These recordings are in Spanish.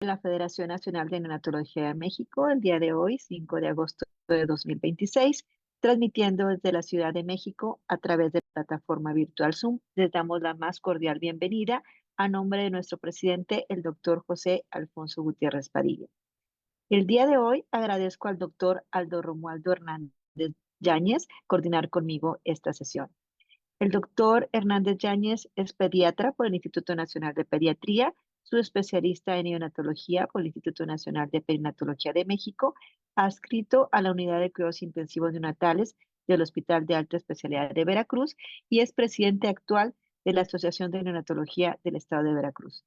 la Federación Nacional de Neonatología de México el día de hoy, 5 de agosto de 2026, transmitiendo desde la Ciudad de México a través de la plataforma virtual Zoom. Les damos la más cordial bienvenida a nombre de nuestro presidente, el doctor José Alfonso Gutiérrez Padilla. El día de hoy agradezco al doctor Aldo Romualdo Hernández Yáñez coordinar conmigo esta sesión. El doctor Hernández Yáñez es pediatra por el Instituto Nacional de Pediatría, su especialista en neonatología por el Instituto Nacional de Perinatología de México, adscrito a la Unidad de Cuidados Intensivos Neonatales del Hospital de Alta Especialidad de Veracruz y es presidente actual de la Asociación de Neonatología del Estado de Veracruz.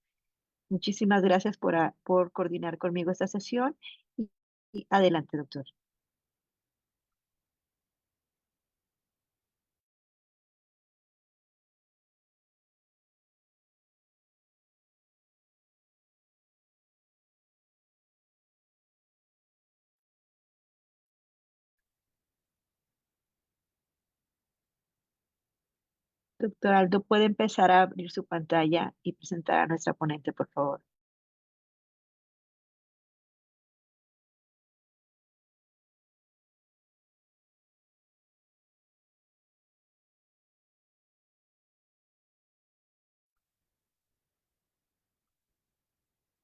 Muchísimas gracias por coordinar conmigo esta sesión y adelante, doctor. Doctor Aldo, ¿puede empezar a abrir su pantalla y presentar a nuestra ponente, por favor?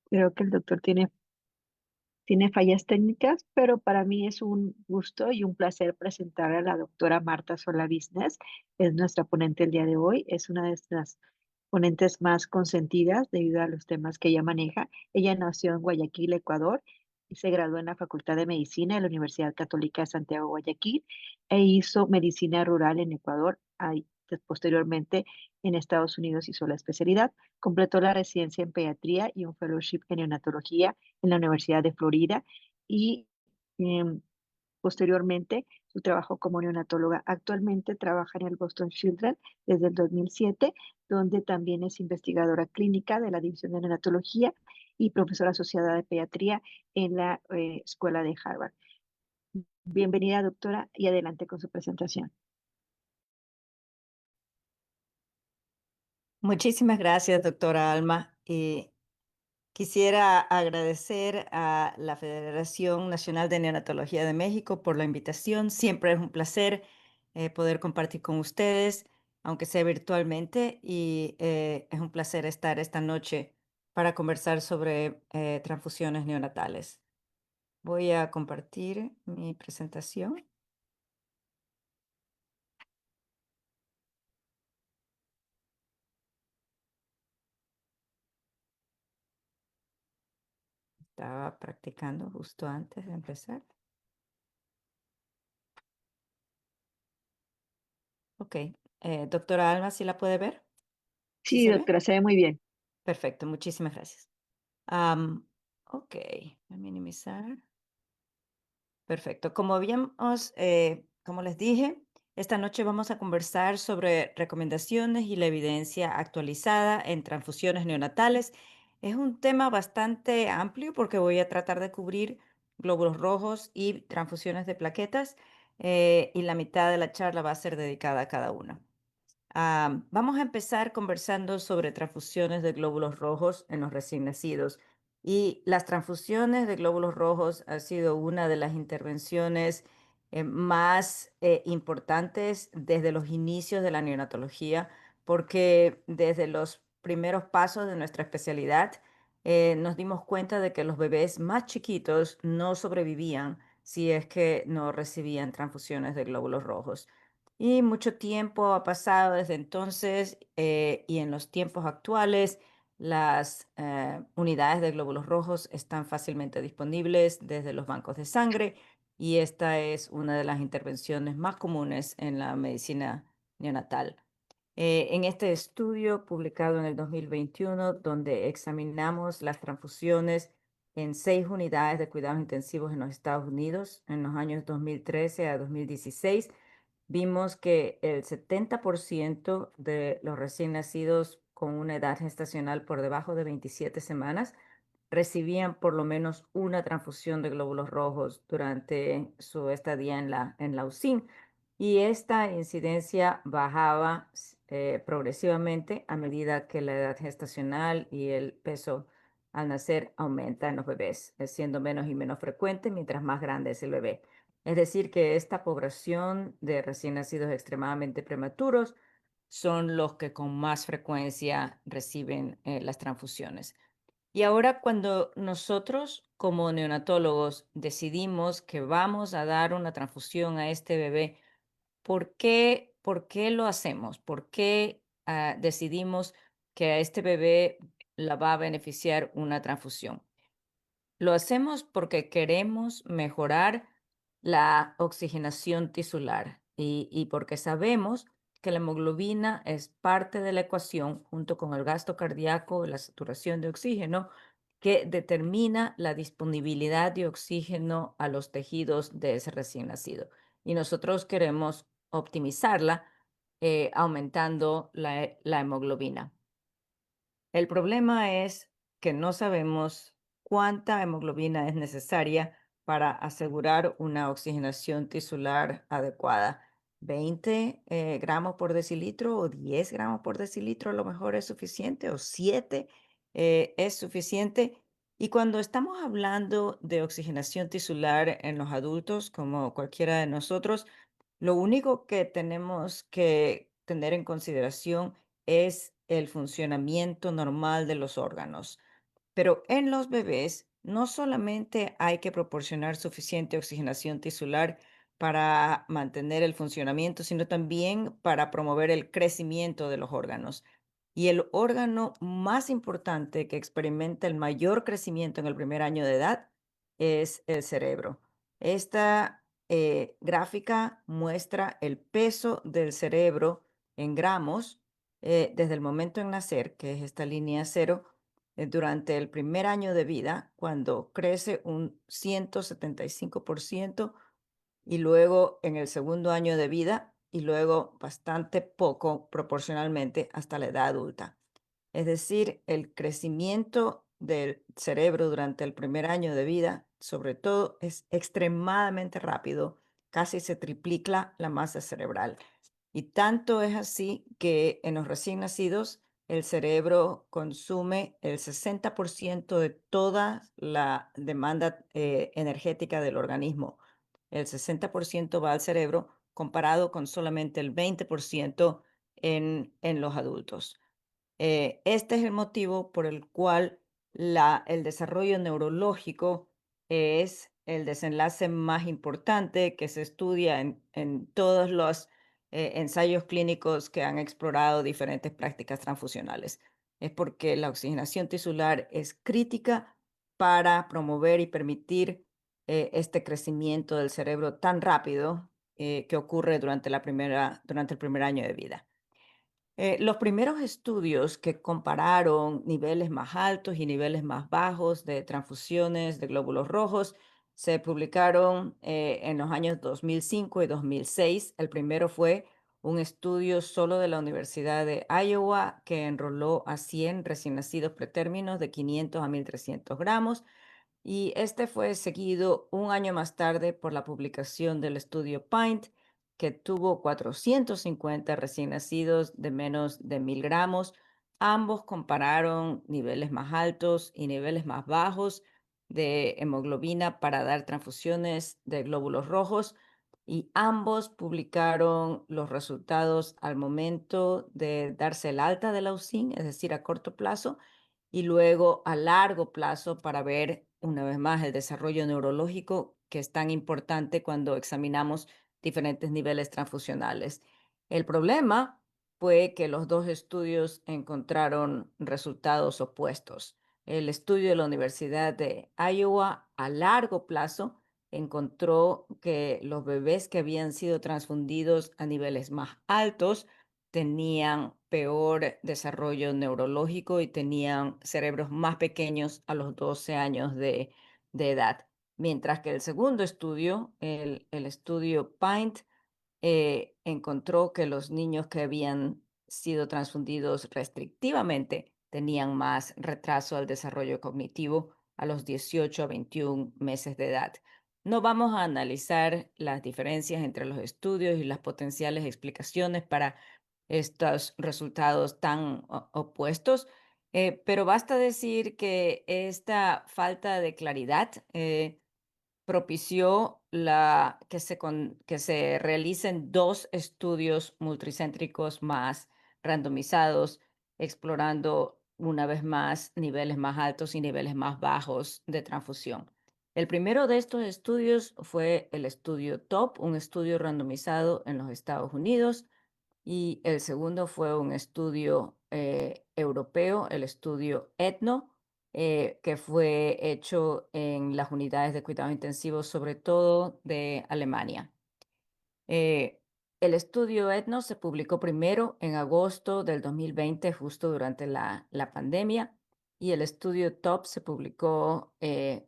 Creo que el doctor tiene fallas técnicas, pero para mí es un gusto y un placer presentar a la doctora Marta Sola Business. Es nuestra ponente el día de hoy. Es una de nuestras ponentes más consentidas debido a los temas que ella maneja. Ella nació en Guayaquil, Ecuador, y se graduó en la Facultad de Medicina de la Universidad Católica de Santiago, Guayaquil, e hizo medicina rural en Ecuador. Ahí, posteriormente, en Estados Unidos hizo la especialidad. Completó la residencia en pediatría y un fellowship en neonatología en la Universidad de Florida y em, posteriormente su trabajo como neonatóloga. Actualmente trabaja en el Boston Children desde el 2007, donde también es investigadora clínica de la División de Neonatología y profesora asociada de pediatría en la Escuela de Harvard. Bienvenida, doctora, y adelante con su presentación. Muchísimas gracias, doctora Alma. Quisiera agradecer a la Federación Nacional de Neonatología de México por la invitación. Siempre es un placer poder compartir con ustedes, aunque sea virtualmente, y es un placer estar esta noche para conversar sobre transfusiones neonatales. Voy a compartir mi presentación. Estaba practicando justo antes de empezar. Ok. Doctora Alma, ¿sí la puede ver? ¿Sí Sí, se ve? doctora, se ve muy bien. Perfecto, muchísimas gracias. Ok, voy a minimizar. Perfecto. Como habíamos, como les dije, esta noche vamos a conversar sobre recomendaciones y la evidencia actualizada en transfusiones neonatales. Es un tema bastante amplio porque voy a tratar de cubrir glóbulos rojos y transfusiones de plaquetas, y la mitad de la charla va a ser dedicada a cada una. Vamos a empezar conversando sobre transfusiones de glóbulos rojos en los recién nacidos. Y las transfusiones de glóbulos rojos ha sido una de las intervenciones más importantes desde los inicios de la neonatología, porque desde los primeros pasos de nuestra especialidad nos dimos cuenta de que los bebés más chiquitos no sobrevivían si es que no recibían transfusiones de glóbulos rojos. Y mucho tiempo ha pasado desde entonces, y en los tiempos actuales las unidades de glóbulos rojos están fácilmente disponibles desde los bancos de sangre, y esta es una de las intervenciones más comunes en la medicina neonatal. En este estudio publicado en el 2021, donde examinamos las transfusiones en 6 unidades de cuidados intensivos en los Estados Unidos en los años 2013 a 2016, vimos que el 70% de los recién nacidos con una edad gestacional por debajo de 27 semanas recibían por lo menos una transfusión de glóbulos rojos durante su estadía en la UCIN. Y esta incidencia bajaba progresivamente a medida que la edad gestacional y el peso al nacer aumenta en los bebés, siendo menos y menos frecuente mientras más grande es el bebé. Es decir, que esta población de recién nacidos extremadamente prematuros son los que con más frecuencia reciben las transfusiones. Y ahora cuando nosotros como neonatólogos decidimos que vamos a dar una transfusión a este bebé, por qué lo hacemos? ¿Por qué decidimos que a este bebé la va a beneficiar una transfusión? Lo hacemos porque queremos mejorar la oxigenación tisular y porque sabemos que la hemoglobina es parte de la ecuación junto con el gasto cardíaco y la saturación de oxígeno que determina la disponibilidad de oxígeno a los tejidos de ese recién nacido. Y nosotros queremos optimizarla aumentando la hemoglobina. El problema es que no sabemos cuánta hemoglobina es necesaria para asegurar una oxigenación tisular adecuada. 20 gramos por decilitro o 10 gramos por decilitro a lo mejor es suficiente o 7 es suficiente. Y cuando estamos hablando de oxigenación tisular en los adultos, como cualquiera de nosotros, lo único que tenemos que tener en consideración es el funcionamiento normal de los órganos. Pero en los bebés no solamente hay que proporcionar suficiente oxigenación tisular para mantener el funcionamiento, sino también para promover el crecimiento de los órganos. Y el órgano más importante que experimenta el mayor crecimiento en el primer año de edad es el cerebro. Esta gráfica muestra el peso del cerebro en gramos desde el momento en nacer, que es esta línea cero, durante el primer año de vida, cuando crece un 175% y luego en el segundo año de vida y luego bastante poco proporcionalmente hasta la edad adulta. Es decir, el crecimiento del cerebro durante el primer año de vida, sobre todo, es extremadamente rápido, casi se triplica la masa cerebral. Y tanto es así que en los recién nacidos el cerebro consume el 60% de toda la demanda energética del organismo. El 60% va al cerebro comparado con solamente el 20% en los adultos. Este es el motivo por el cual el desarrollo neurológico es el desenlace más importante que se estudia en todos los ensayos clínicos que han explorado diferentes prácticas transfusionales. Es porque la oxigenación tisular es crítica para promover y permitir este crecimiento del cerebro tan rápido que ocurre durante el primer año de vida. Los primeros estudios que compararon niveles más altos y niveles más bajos de transfusiones de glóbulos rojos se publicaron en los años 2005 y 2006. El primero fue un estudio solo de la Universidad de Iowa que enroló a 100 recién nacidos pretérminos de 500 a 1300 gramos y este fue seguido un año más tarde por la publicación del estudio PINT, que tuvo 450 recién nacidos de menos de 1000 gramos. Ambos compararon niveles más altos y niveles más bajos de hemoglobina para dar transfusiones de glóbulos rojos y ambos publicaron los resultados al momento de darse el alta de la UCIN, es decir, a corto plazo, y luego a largo plazo para ver una vez más el desarrollo neurológico que es tan importante cuando examinamos diferentes niveles transfusionales. El problema fue que los dos estudios encontraron resultados opuestos. El estudio de la Universidad de Iowa a largo plazo encontró que los bebés que habían sido transfundidos a niveles más altos tenían peor desarrollo neurológico y tenían cerebros más pequeños a los 12 años de edad. Mientras que el segundo estudio, el estudio PINT, encontró que los niños que habían sido transfundidos restrictivamente tenían más retraso al desarrollo cognitivo a los 18 a 21 meses de edad. No vamos a analizar las diferencias entre los estudios y las potenciales explicaciones para estos resultados tan opuestos. Pero basta decir que esta falta de claridad propició que se realicen dos estudios multicéntricos más randomizados, explorando una vez más niveles más altos y niveles más bajos de transfusión. El primero de estos estudios fue el estudio TOP, un estudio randomizado en los Estados Unidos, y el segundo fue un estudio europeo, el estudio ETNO, que fue hecho en las unidades de cuidados intensivos, sobre todo de Alemania. Eh, el estudio ETNO se publicó primero en agosto del 2020, justo durante la pandemia, y el estudio TOP se publicó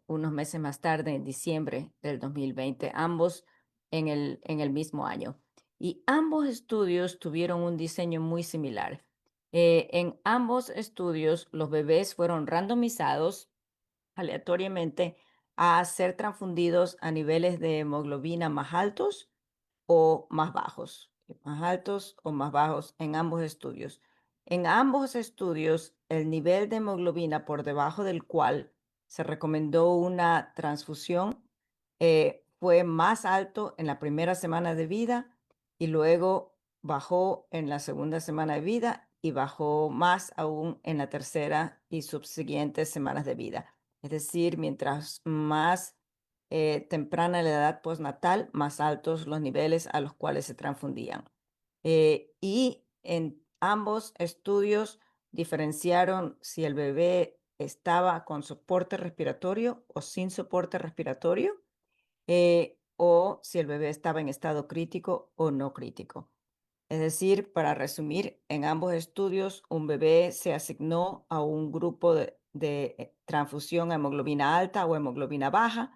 unos meses más tarde, en diciembre del 2020, ambos en el mismo año. Y ambos estudios tuvieron un diseño muy similar. En ambos estudios, los bebés fueron randomizados aleatoriamente a ser transfundidos a niveles de hemoglobina más altos o más bajos, más altos o más bajos en ambos estudios. En ambos estudios, el nivel de hemoglobina por debajo del cual se recomendó una transfusión fue más alto en la primera semana de vida y luego bajó en la segunda semana de vida y bajó más aún en la tercera y subsiguientes semanas de vida. Es decir, mientras más temprana la edad postnatal, más altos los niveles a los cuales se transfundían. Y en ambos estudios diferenciaron si el bebé estaba con soporte respiratorio o sin soporte respiratorio, o si el bebé estaba en estado crítico o no crítico. Es decir, para resumir, en ambos estudios un bebé se asignó a un grupo de transfusión a hemoglobina alta o hemoglobina baja,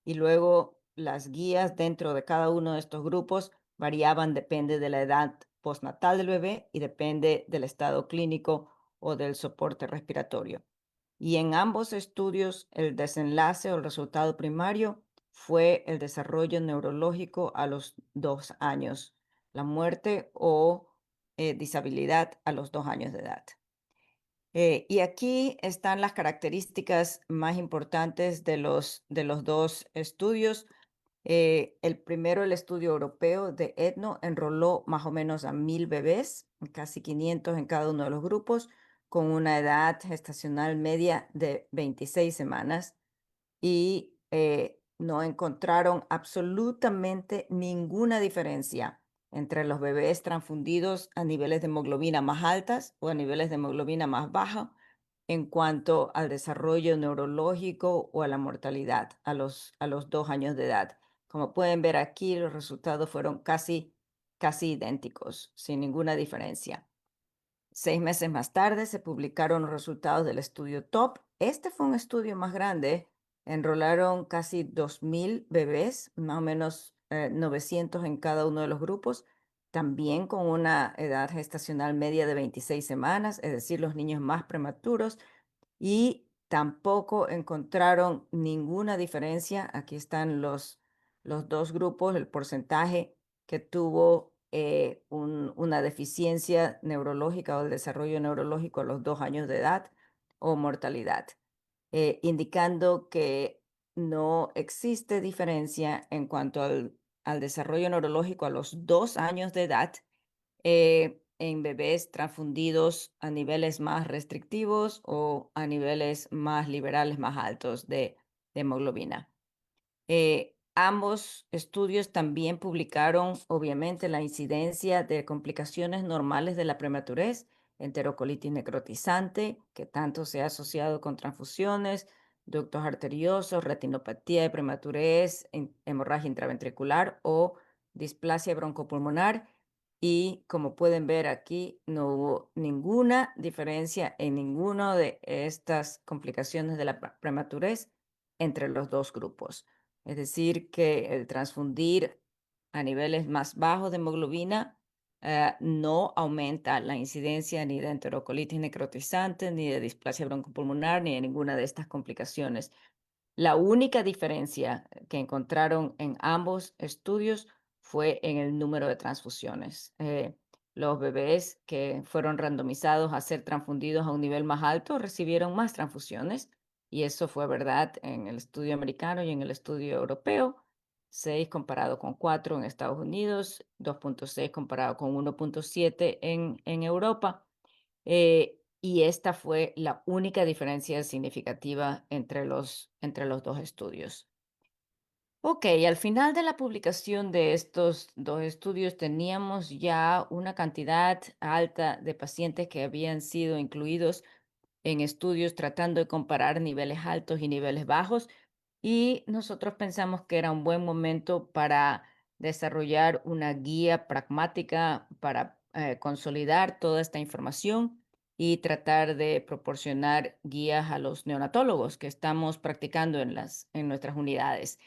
y luego las guías dentro de cada uno de estos grupos variaban, depende de la edad postnatal del bebé y depende del estado clínico o del soporte respiratorio. Y en ambos estudios, el desenlace o el resultado primario fue el desarrollo neurológico a los 2 años, la muerte o disabilidad a los 2 años de edad. Y aquí están las características más importantes de los dos estudios. El primero, el estudio europeo de ETNO, enroló más o menos a 1.000 bebés, casi 500 en cada uno de los grupos, con una edad gestacional media de 26 semanas y no encontraron absolutamente ninguna diferencia entre los bebés transfundidos a niveles de hemoglobina más altas o a niveles de hemoglobina más baja en cuanto al desarrollo neurológico o a la mortalidad a los 2 años de edad. Como pueden ver aquí, los resultados fueron casi idénticos, sin ninguna diferencia. 6 meses más tarde se publicaron los resultados del estudio TOP. Este fue un estudio más grande. Enrolaron casi 2.000 bebés, más o menos 900 en cada uno de los grupos, también con una edad gestacional media de 26 semanas, es decir, los niños más prematuros, y tampoco encontraron ninguna diferencia. Aquí están los dos grupos, el porcentaje que tuvo una deficiencia neurológica o el desarrollo neurológico a los 2 años de edad o mortalidad, indicando que no existe diferencia en cuanto al desarrollo neurológico a los 2 años de edad en bebés transfundidos a niveles más restrictivos o a niveles más liberales, más altos de hemoglobina. Ambos estudios también publicaron, obviamente, la incidencia de complicaciones normales de la prematurez, enterocolitis necrotizante, que tanto se ha asociado con transfusiones, ductos arteriosos, retinopatía de prematurez, hemorragia intraventricular o displasia broncopulmonar. Y como pueden ver aquí, no hubo ninguna diferencia en ninguna de estas complicaciones de la prematurez entre los dos grupos. Es decir, que el transfundir a niveles más bajos de hemoglobina no aumenta la incidencia ni de enterocolitis necrotizante, ni de displasia broncopulmonar, ni de ninguna de estas complicaciones. La única diferencia que encontraron en ambos estudios fue en el número de transfusiones. Los bebés que fueron randomizados a ser transfundidos a un nivel más alto recibieron más transfusiones, y eso fue verdad en el estudio americano y en el estudio europeo. 6 comparado con 4 en Estados Unidos, 2,6 comparado con 1,7 en Europa. Y esta fue la única diferencia significativa entre los dos estudios. Ok, al final de la publicación de estos dos estudios teníamos ya una cantidad alta de pacientes que habían sido incluidos en estudios tratando de comparar niveles altos y niveles bajos, y nosotros pensamos que era un buen momento para desarrollar una guía pragmática para consolidar toda esta información y tratar de proporcionar guías a los neonatólogos que estamos practicando en nuestras unidades.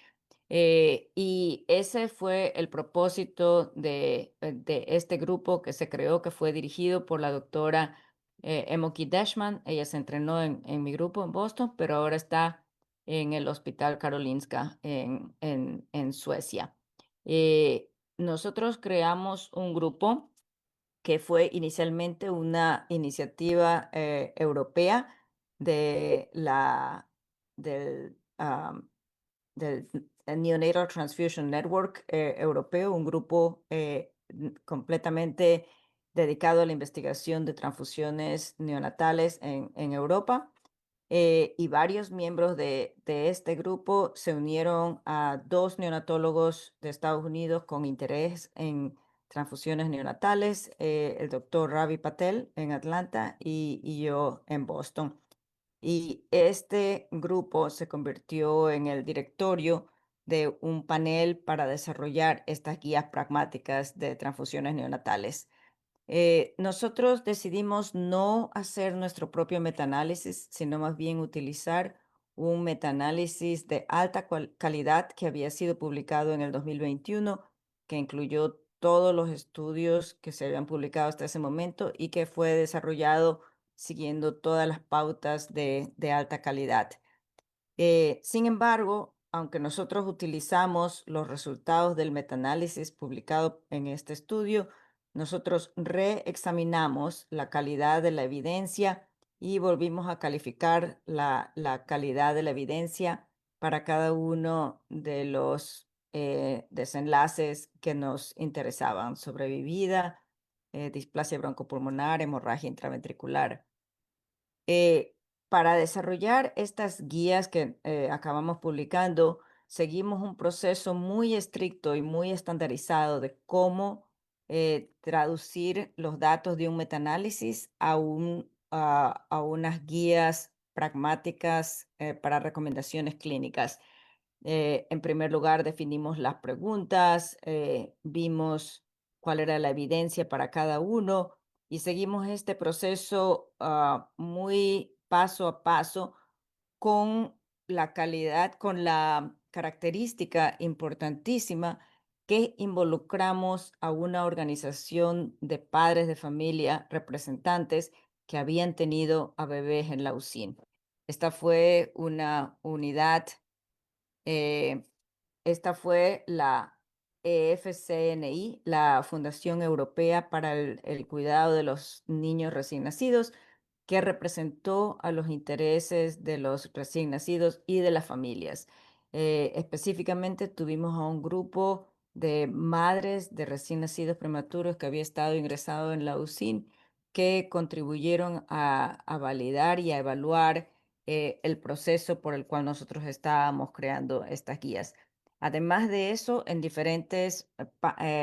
Y ese fue el propósito de este grupo que se creó, que fue dirigido por la doctora Emoki Dashman. Ella se entrenó en mi grupo en Boston, pero ahora está en el Hospital Karolinska en Suecia. Nosotros creamos un grupo que fue inicialmente una iniciativa europea de del, del Neonatal Transfusion Network europeo, un grupo completamente dedicado a la investigación de transfusiones neonatales en Europa. Y varios miembros de este grupo se unieron a dos neonatólogos de Estados Unidos con interés en transfusiones neonatales, el doctor Ravi Patel en Atlanta y yo en Boston. Y este grupo se convirtió en el directorio de un panel para desarrollar estas guías pragmáticas de transfusiones neonatales. Nosotros decidimos no hacer nuestro propio metaanálisis, sino más bien utilizar un metaanálisis de alta calidad que había sido publicado en el 2021, que incluyó todos los estudios que se habían publicado hasta ese momento y que fue desarrollado siguiendo todas las pautas de alta calidad. Sin embargo, aunque nosotros utilizamos los resultados del metaanálisis publicado en este estudio, nosotros reexaminamos la calidad de la evidencia y volvimos a calificar la calidad de la evidencia para cada uno de los desenlaces que nos interesaban: sobrevivida, displasia broncopulmonar, hemorragia intraventricular. Eh, para desarrollar estas guías que acabamos publicando, seguimos un proceso muy estricto y muy estandarizado de cómo traducir los datos de un metaanálisis a unas guías pragmáticas para recomendaciones clínicas. En primer lugar, definimos las preguntas, vimos cuál era la evidencia para cada uno y seguimos este proceso muy paso a paso con la calidad, con la característica importantísima que involucramos a una organización de padres de familia, representantes que habían tenido a bebés en la UCIN. Esta fue una unidad eh, esta fue la EFCNI, la Fundación Europea para el Cuidado de los Niños Recién Nacidos, que representó a los intereses de los recién nacidos y de las familias. Específicamente tuvimos a un grupo de madres de recién nacidos prematuros que había estado ingresado en la UCIN, que contribuyeron a validar y a evaluar el proceso por el cual nosotros estábamos creando estas guías. Además de eso, en diferentes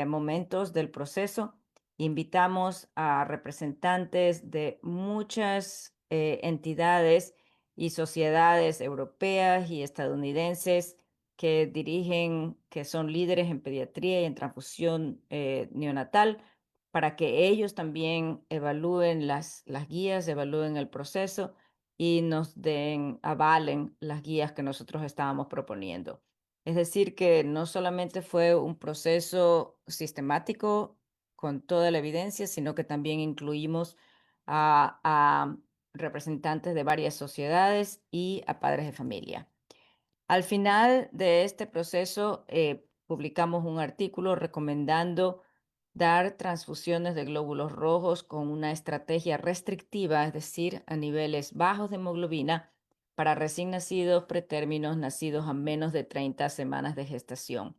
momentos del proceso, invitamos a representantes de muchas entidades y sociedades europeas y estadounidenses que son líderes en pediatría y en transfusión neonatal, para que ellos también evalúen las guías, evalúen el proceso y nos avalen las guías que nosotros estábamos proponiendo. Es decir, que no solamente fue un proceso sistemático con toda la evidencia, sino que también incluimos a representantes de varias sociedades y a padres de familia. Al final de este proceso, publicamos un artículo recomendando dar transfusiones de glóbulos rojos con una estrategia restrictiva, es decir, a niveles bajos de hemoglobina para recién nacidos pretérminos nacidos a menos de 30 semanas de gestación.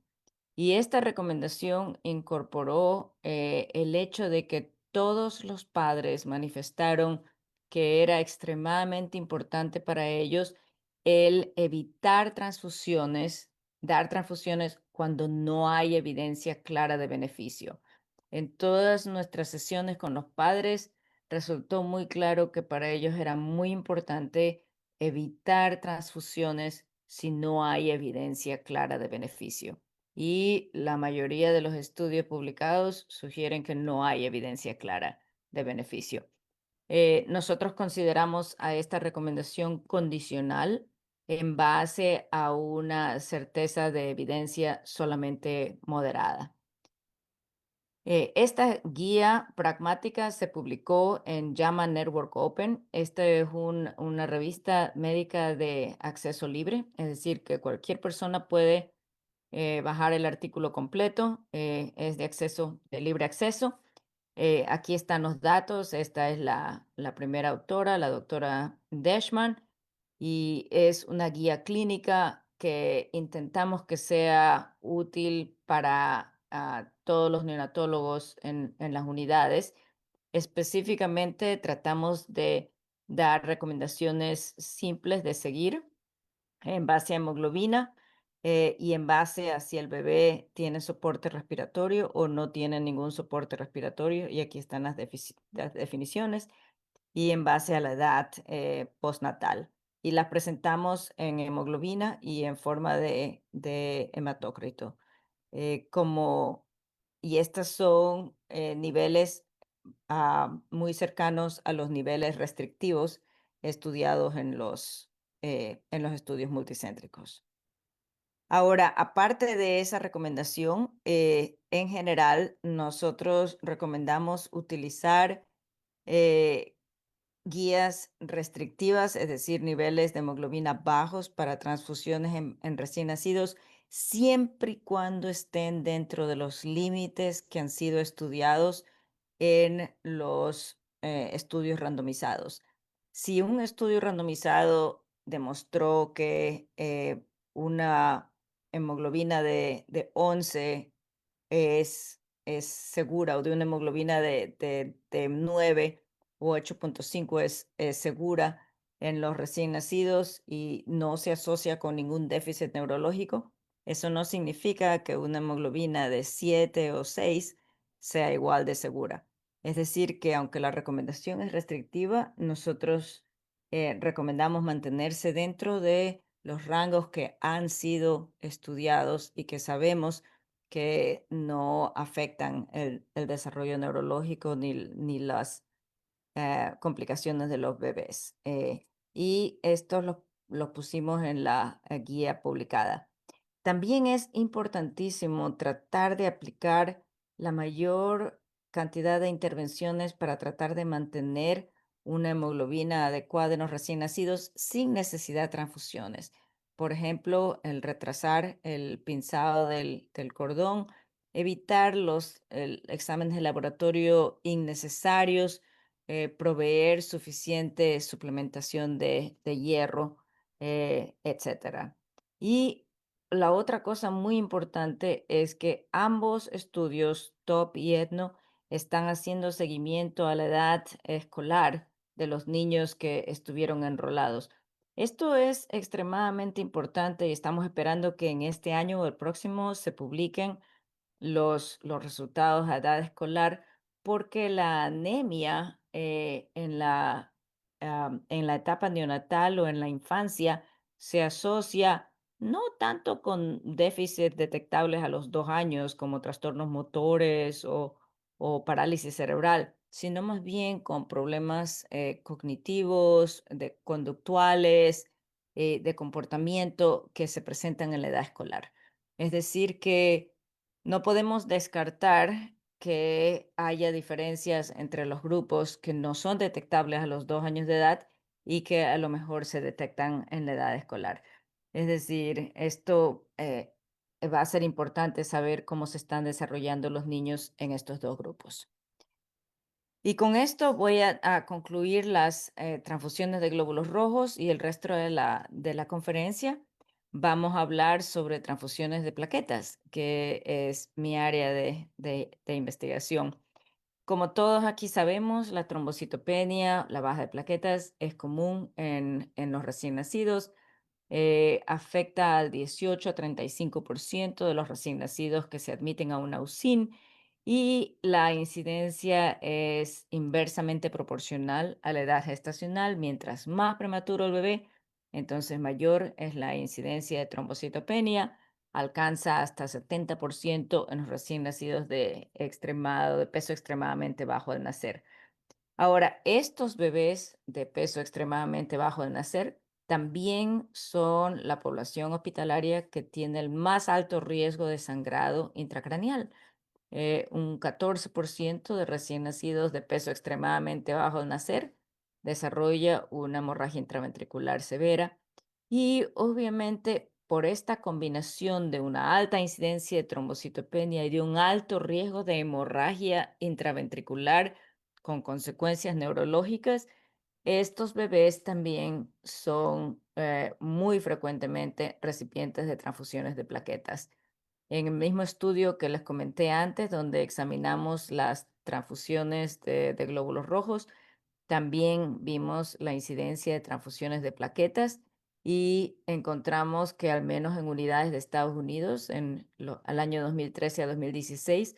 Y esta recomendación incorporó el hecho de que todos los padres manifestaron que era extremadamente importante para ellos el evitar transfusiones, dar transfusiones cuando no hay evidencia clara de beneficio. En todas nuestras sesiones con los padres resultó muy claro que para ellos era muy importante evitar transfusiones si no hay evidencia clara de beneficio. Y la mayoría de los estudios publicados sugieren que no hay evidencia clara de beneficio. Nosotros consideramos a esta recomendación condicional en base a una certeza de evidencia solamente moderada. Esta guía pragmática se publicó en JAMA Network Open. Esta es una revista médica de acceso libre, es decir, que cualquier persona puede bajar el artículo completo, es de acceso, de libre acceso. Aquí están los datos. Esta es la primera autora, la doctora Deshman, y es una guía clínica que intentamos que sea útil para todos los neonatólogos en las unidades. Específicamente tratamos de dar recomendaciones simples de seguir en base a hemoglobina y en base a si el bebé tiene soporte respiratorio o no tiene ningún soporte respiratorio. Y aquí están las definiciones y en base a la edad postnatal. Y las presentamos en hemoglobina y en forma de hematócrito. Como, y estos son niveles muy cercanos a los niveles restrictivos estudiados en los estudios multicéntricos. Ahora, aparte de esa recomendación, en general, nosotros recomendamos utilizar eh, guías restrictivas, es decir, niveles de hemoglobina bajos para transfusiones en recién nacidos, siempre y cuando estén dentro de los límites que han sido estudiados en los estudios randomizados. Si un estudio randomizado demostró que una hemoglobina de 11 es segura, o de una hemoglobina de 9 o 8,5 es segura en los recién nacidos y no se asocia con ningún déficit neurológico, eso no significa que una hemoglobina de 7 o 6 sea igual de segura. Es decir, que aunque la recomendación es restrictiva, nosotros recomendamos mantenerse dentro de los rangos que han sido estudiados y que sabemos que no afectan el desarrollo neurológico ni las complicaciones de los bebés. Y esto lo pusimos en la guía publicada. También es importantísimo tratar de aplicar la mayor cantidad de intervenciones para tratar de mantener una hemoglobina adecuada en los recién nacidos sin necesidad de transfusiones. Por ejemplo, el retrasar el pinzado del cordón, evitar los exámenes de laboratorio innecesarios, proveer suficiente suplementación de hierro, etcétera. Y la otra cosa muy importante es que ambos estudios, TOP y ETNO, están haciendo seguimiento a la edad escolar de los niños que estuvieron enrolados. Esto es extremadamente importante y estamos esperando que en este año o el próximo se publiquen los resultados a edad escolar, porque la anemia en la etapa neonatal o en la infancia se asocia no tanto con déficits detectables a los 2 años como trastornos motores o parálisis cerebral, sino más bien con problemas cognitivos, conductuales, de comportamiento que se presentan en la edad escolar. Es decir, que no podemos descartar que haya diferencias entre los grupos que no son detectables a los 2 años de edad y que a lo mejor se detectan en la edad escolar. Es decir, esto va a ser importante saber cómo se están desarrollando los niños en estos dos grupos. Y con esto voy a concluir las transfusiones de glóbulos rojos y el resto de la conferencia. Vamos a hablar sobre transfusiones de plaquetas, que es mi área de investigación. Como todos aquí sabemos, la trombocitopenia, la baja de plaquetas, es común en los recién nacidos. Afecta al 18 a 35% de los recién nacidos que se admiten a una UCIN y la incidencia es inversamente proporcional a la edad gestacional. Mientras más prematuro el bebé, entonces mayor es la incidencia de trombocitopenia. Alcanza hasta 70% en los recién nacidos de peso extremadamente bajo al nacer. Ahora, estos bebés de peso extremadamente bajo al nacer también son la población hospitalaria que tiene el más alto riesgo de sangrado intracraneal. Un 14% de recién nacidos de peso extremadamente bajo al nacer desarrolla una hemorragia intraventricular severa y obviamente por esta combinación de una alta incidencia de trombocitopenia y de un alto riesgo de hemorragia intraventricular con consecuencias neurológicas, estos bebés también son muy frecuentemente recipientes de transfusiones de plaquetas. En el mismo estudio que les comenté antes, donde examinamos las transfusiones de glóbulos rojos, también vimos la incidencia de transfusiones de plaquetas y encontramos que al menos en unidades de Estados Unidos, al año 2013 a 2016,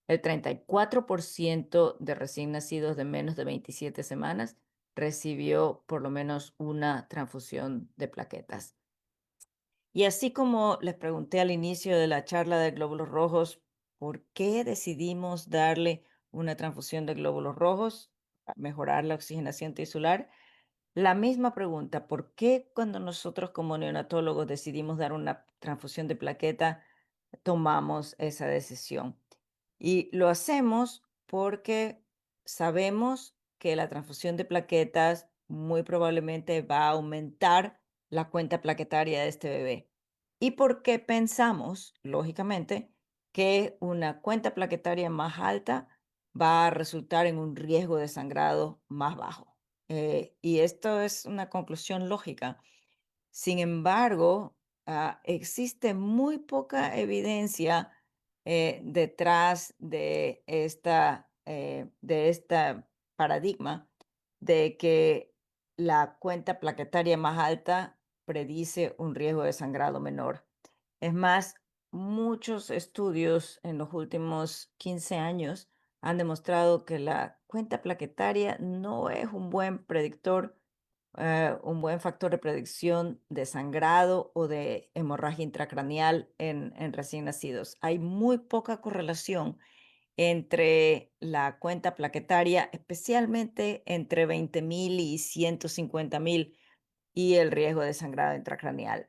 el 34% de recién nacidos de menos de 27 semanas recibió por lo menos una transfusión de plaquetas. Y así como les pregunté al inicio de la charla de glóbulos rojos, ¿por qué decidimos darle una transfusión de glóbulos rojos para mejorar la oxigenación tisular? La misma pregunta, ¿por qué cuando nosotros como neonatólogos decidimos dar una transfusión de plaqueta, tomamos esa decisión? Y lo hacemos porque sabemos que la transfusión de plaquetas muy probablemente va a aumentar la cuenta plaquetaria de este bebé. Y porque pensamos, lógicamente, que una cuenta plaquetaria más alta va a resultar en un riesgo de sangrado más bajo. Y esto es una conclusión lógica. Sin embargo, existe muy poca evidencia detrás de esta paradigma de que la cuenta plaquetaria más alta predice un riesgo de sangrado menor. Es más, muchos estudios en los últimos 15 años han demostrado que la cuenta plaquetaria no es un buen predictor, un buen factor de predicción de sangrado o de hemorragia intracraneal en recién nacidos. Hay muy poca correlación entre la cuenta plaquetaria, especialmente entre 20,000 y 150,000 y el riesgo de sangrado intracraneal.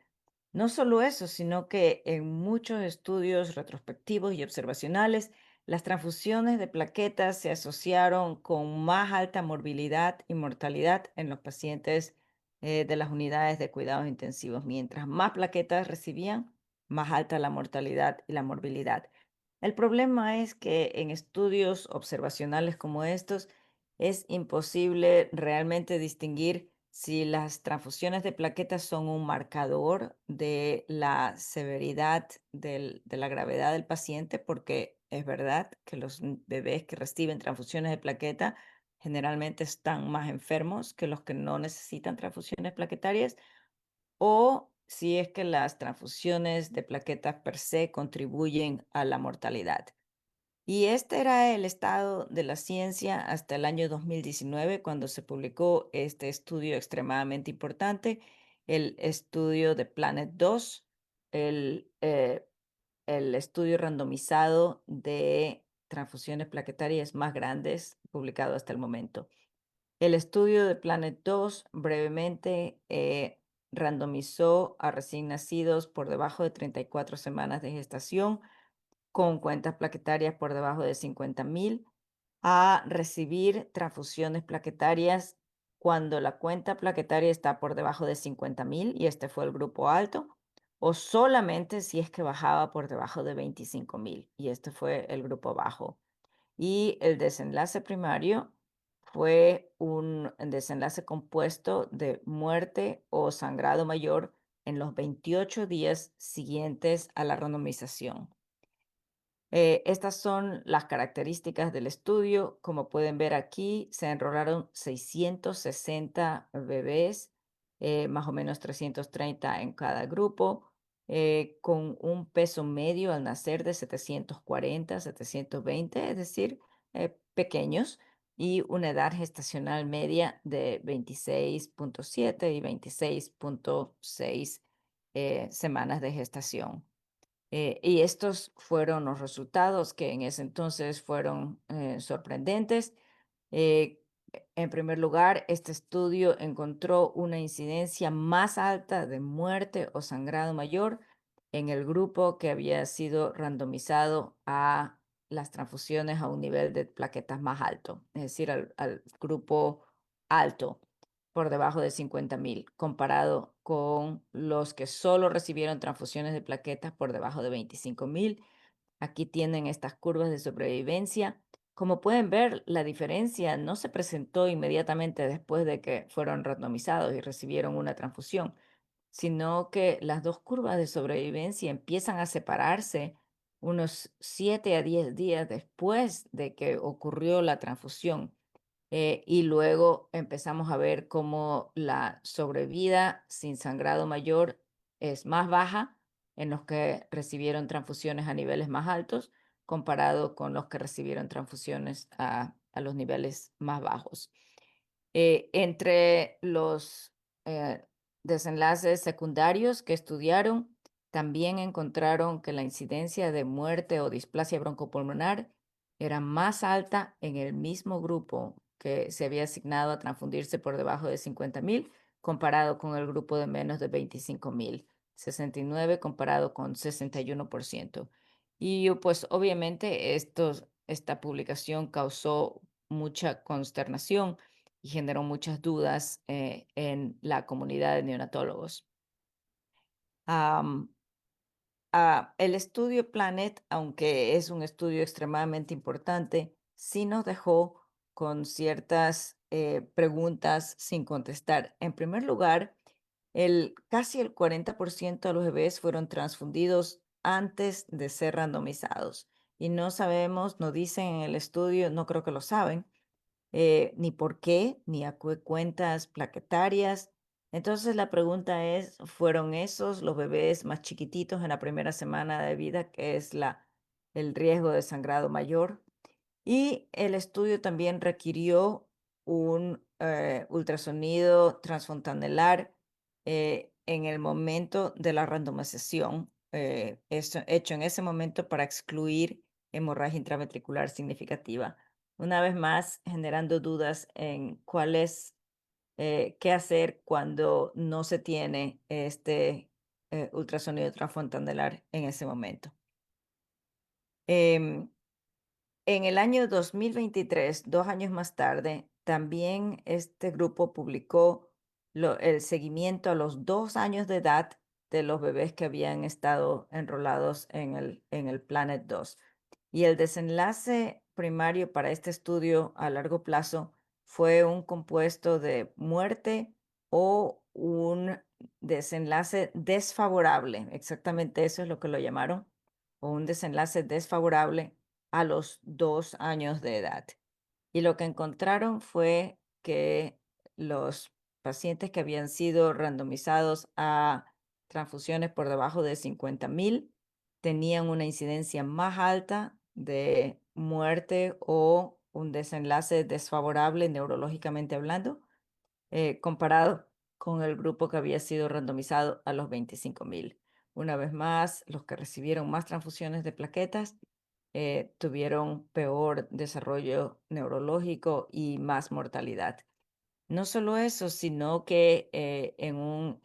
No solo eso, sino que en muchos estudios retrospectivos y observacionales, las transfusiones de plaquetas se asociaron con más alta morbilidad y mortalidad en los pacientes de las unidades de cuidados intensivos. Mientras más plaquetas recibían, más alta la mortalidad y la morbilidad. El problema es que en estudios observacionales como estos es imposible realmente distinguir si las transfusiones de plaquetas son un marcador de la severidad de la gravedad del paciente, porque es verdad que los bebés que reciben transfusiones de plaqueta generalmente están más enfermos que los que no necesitan transfusiones plaquetarias, o si es que las transfusiones de plaquetas per se contribuyen a la mortalidad. Y este era el estado de la ciencia hasta el año 2019, cuando se publicó este estudio extremadamente importante, el estudio de Planet 2, el, eh, el estudio randomizado de transfusiones plaquetarias más grandes publicado hasta el momento. El estudio de Planet 2 brevemente randomizó a recién nacidos por debajo de 34 semanas de gestación con cuentas plaquetarias por debajo de 50,000 a recibir transfusiones plaquetarias cuando la cuenta plaquetaria está por debajo de 50,000 y este fue el grupo alto, o solamente si es que bajaba por debajo de 25.000. Y este fue el grupo bajo. Y el desenlace primario fue un desenlace compuesto de muerte o sangrado mayor en los 28 días siguientes a la randomización. Estas son las características del estudio. Como pueden ver aquí, se enrolaron 660 bebés, más o menos 330 en cada grupo, con un peso medio al nacer de 740, 720, es decir, pequeños, y una edad gestacional media de 26.7 y 26.6 semanas de gestación. Y estos fueron los resultados que en ese entonces fueron sorprendentes. Eh, en primer lugar, este estudio encontró una incidencia más alta de muerte o sangrado mayor en el grupo que había sido randomizado a las transfusiones a un nivel de plaquetas más alto, es decir, al grupo alto por debajo de 50.000, comparado con los que solo recibieron transfusiones de plaquetas por debajo de 25.000. Aquí tienen estas curvas de sobrevivencia. Como pueden ver, la diferencia no se presentó inmediatamente después de que fueron randomizados y recibieron una transfusión, sino que las dos curvas de sobrevivencia empiezan a separarse unos 7 a 10 días después de que ocurrió la transfusión. Y luego empezamos a ver cómo la sobrevida sin sangrado mayor es más baja en los que recibieron transfusiones a niveles más altos comparado con los que recibieron transfusiones a los niveles más bajos. Entre los eh, desenlaces secundarios que estudiaron, también encontraron que la incidencia de muerte o displasia broncopulmonar era más alta en el mismo grupo que se había asignado a transfundirse por debajo de 50.000 comparado con el grupo de menos de 25.000, 69 comparado con 61%. Y pues obviamente esta publicación causó mucha consternación y generó muchas dudas en la comunidad de neonatólogos. Am, el estudio Planet, aunque es un estudio extremadamente importante, sí nos dejó con ciertas preguntas sin contestar. En primer lugar, casi el 40% de los bebés fueron transfundidos antes de ser randomizados. Y no sabemos, no dicen en el estudio, no creo que lo saben, ni por qué, ni a qué cuentas plaquetarias. Entonces la pregunta es, ¿fueron esos los bebés más chiquititos en la primera semana de vida, que es el riesgo de sangrado mayor? Y el estudio también requirió un ultrasonido transfontanelar en el momento de la randomización, hecho en ese momento para excluir hemorragia intraventricular significativa. Una vez más, generando dudas en qué hacer cuando no se tiene este ultrasonido transfontanelar en ese momento. Em, en el año 2023, 2 años más tarde, también este grupo publicó el seguimiento a los 2 años de edad de los bebés que habían estado enrolados en el Planet 2. Y el desenlace primario para este estudio a largo plazo fue un compuesto de muerte o un desenlace desfavorable. Exactamente eso es lo que lo llamaron, o un desenlace desfavorable a los 2 años de edad. Y lo que encontraron fue que los pacientes que habían sido randomizados a transfusiones por debajo de 50.000 tenían una incidencia más alta de muerte o un desenlace desfavorable neurológicamente hablando, comparado con el grupo que había sido randomizado a los 25.000. Una vez más, los que recibieron más transfusiones de plaquetas tuvieron peor desarrollo neurológico y más mortalidad. No solo eso, sino que en un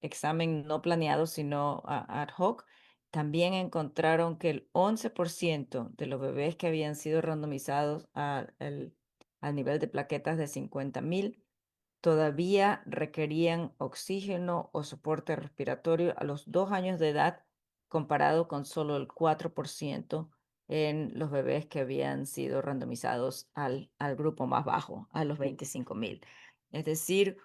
examen no planeado, sino ad hoc, también encontraron que el 11% de los bebés que habían sido randomizados al nivel de plaquetas de 50.000 todavía requerían oxígeno o soporte respiratorio a los 2 años de edad, comparado con solo el 4% en los bebés que habían sido randomizados al grupo más bajo, a los 25.000. Es decir,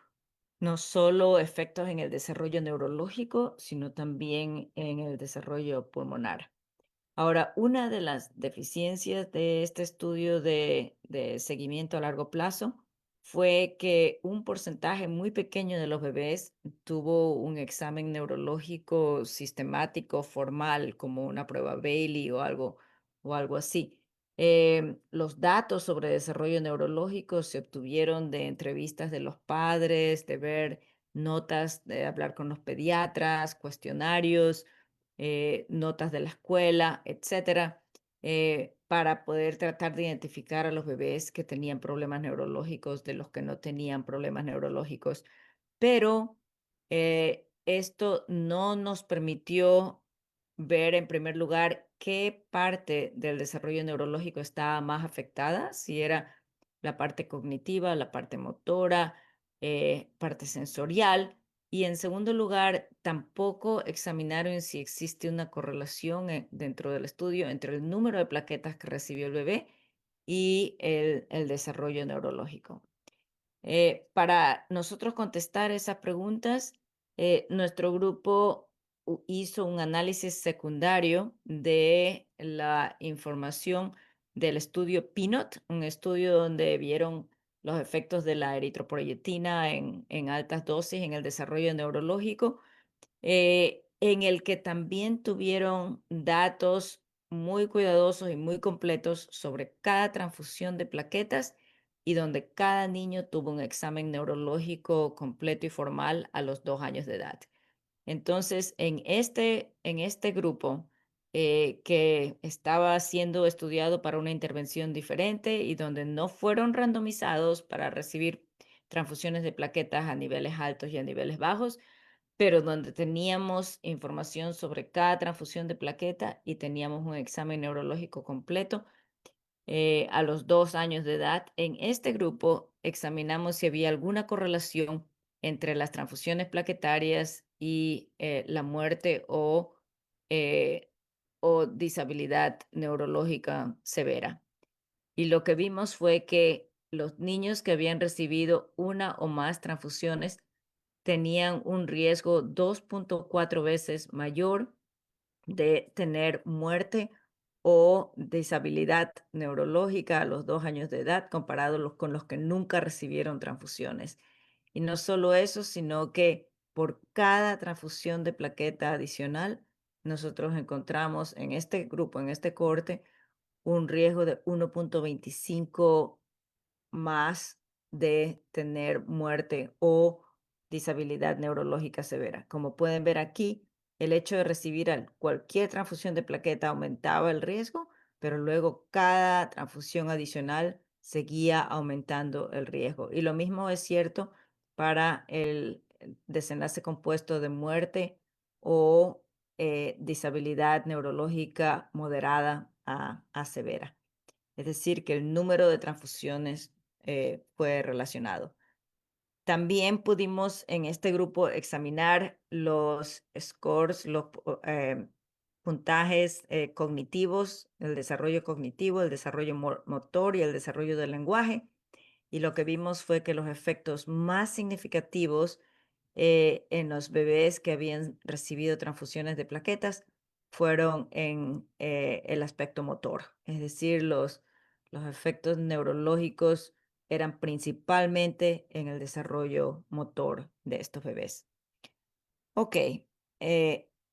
no solo efectos en el desarrollo neurológico, sino también en el desarrollo pulmonar. Ahora, una de las deficiencias de este estudio de seguimiento a largo plazo fue que un porcentaje muy pequeño de los bebés tuvo un examen neurológico sistemático, formal, como una prueba Bailey o algo así. Los datos sobre desarrollo neurológico se obtuvieron de entrevistas de los padres, de ver notas, de hablar con los pediatras, cuestionarios, notas de la escuela, etcétera, para poder tratar de identificar a los bebés que tenían problemas neurológicos de los que no tenían problemas neurológicos. Pero esto no nos permitió ver en primer lugar qué parte del desarrollo neurológico estaba más afectada, si era la parte cognitiva, la parte motora, parte sensorial. Y en segundo lugar, tampoco examinaron si existe una correlación dentro del estudio entre el número de plaquetas que recibió el bebé y el desarrollo neurológico. Para nosotros contestar esas preguntas, nuestro grupo hizo un análisis secundario de la información del estudio PINOT, un estudio donde vieron los efectos de la eritropoyetina en altas dosis en el desarrollo neurológico, en el que también tuvieron datos muy cuidadosos y muy completos sobre cada transfusión de plaquetas y donde cada niño tuvo un examen neurológico completo y formal a los 2 años de edad. Entonces, en este grupo que estaba siendo estudiado para una intervención diferente y donde no fueron randomizados para recibir transfusiones de plaquetas a niveles altos y a niveles bajos, pero donde teníamos información sobre cada transfusión de plaqueta y teníamos un examen neurológico completo a los 2 años de edad. En este grupo examinamos si había alguna correlación entre las transfusiones plaquetarias y la muerte eh, o disabilidad neurológica severa. Y lo que vimos fue que los niños que habían recibido una o más transfusiones tenían un riesgo 2.4 veces mayor de tener muerte o disabilidad neurológica a los 2 años de edad, comparado con los que nunca recibieron transfusiones. Y no solo eso, sino que por cada transfusión de plaqueta adicional, nosotros encontramos en este grupo, en este corte, un riesgo de 1.25 más de tener muerte o disabilidad neurológica severa. Como pueden ver aquí, el hecho de recibir cualquier transfusión de plaqueta aumentaba el riesgo, pero luego cada transfusión adicional seguía aumentando el riesgo. Y lo mismo es cierto para el desenlace compuesto de muerte o disabilidad neurológica moderada a severa. Es decir, que el número de transfusiones fue relacionado. También pudimos en este grupo examinar los scores, los puntajes cognitivos, el desarrollo cognitivo, el desarrollo motor y el desarrollo del lenguaje. Y lo que vimos fue que los efectos más significativos en los bebés que habían recibido transfusiones de plaquetas fueron en el aspecto motor, es decir, los efectos neurológicos eran principalmente en el desarrollo motor de estos bebés. Ok,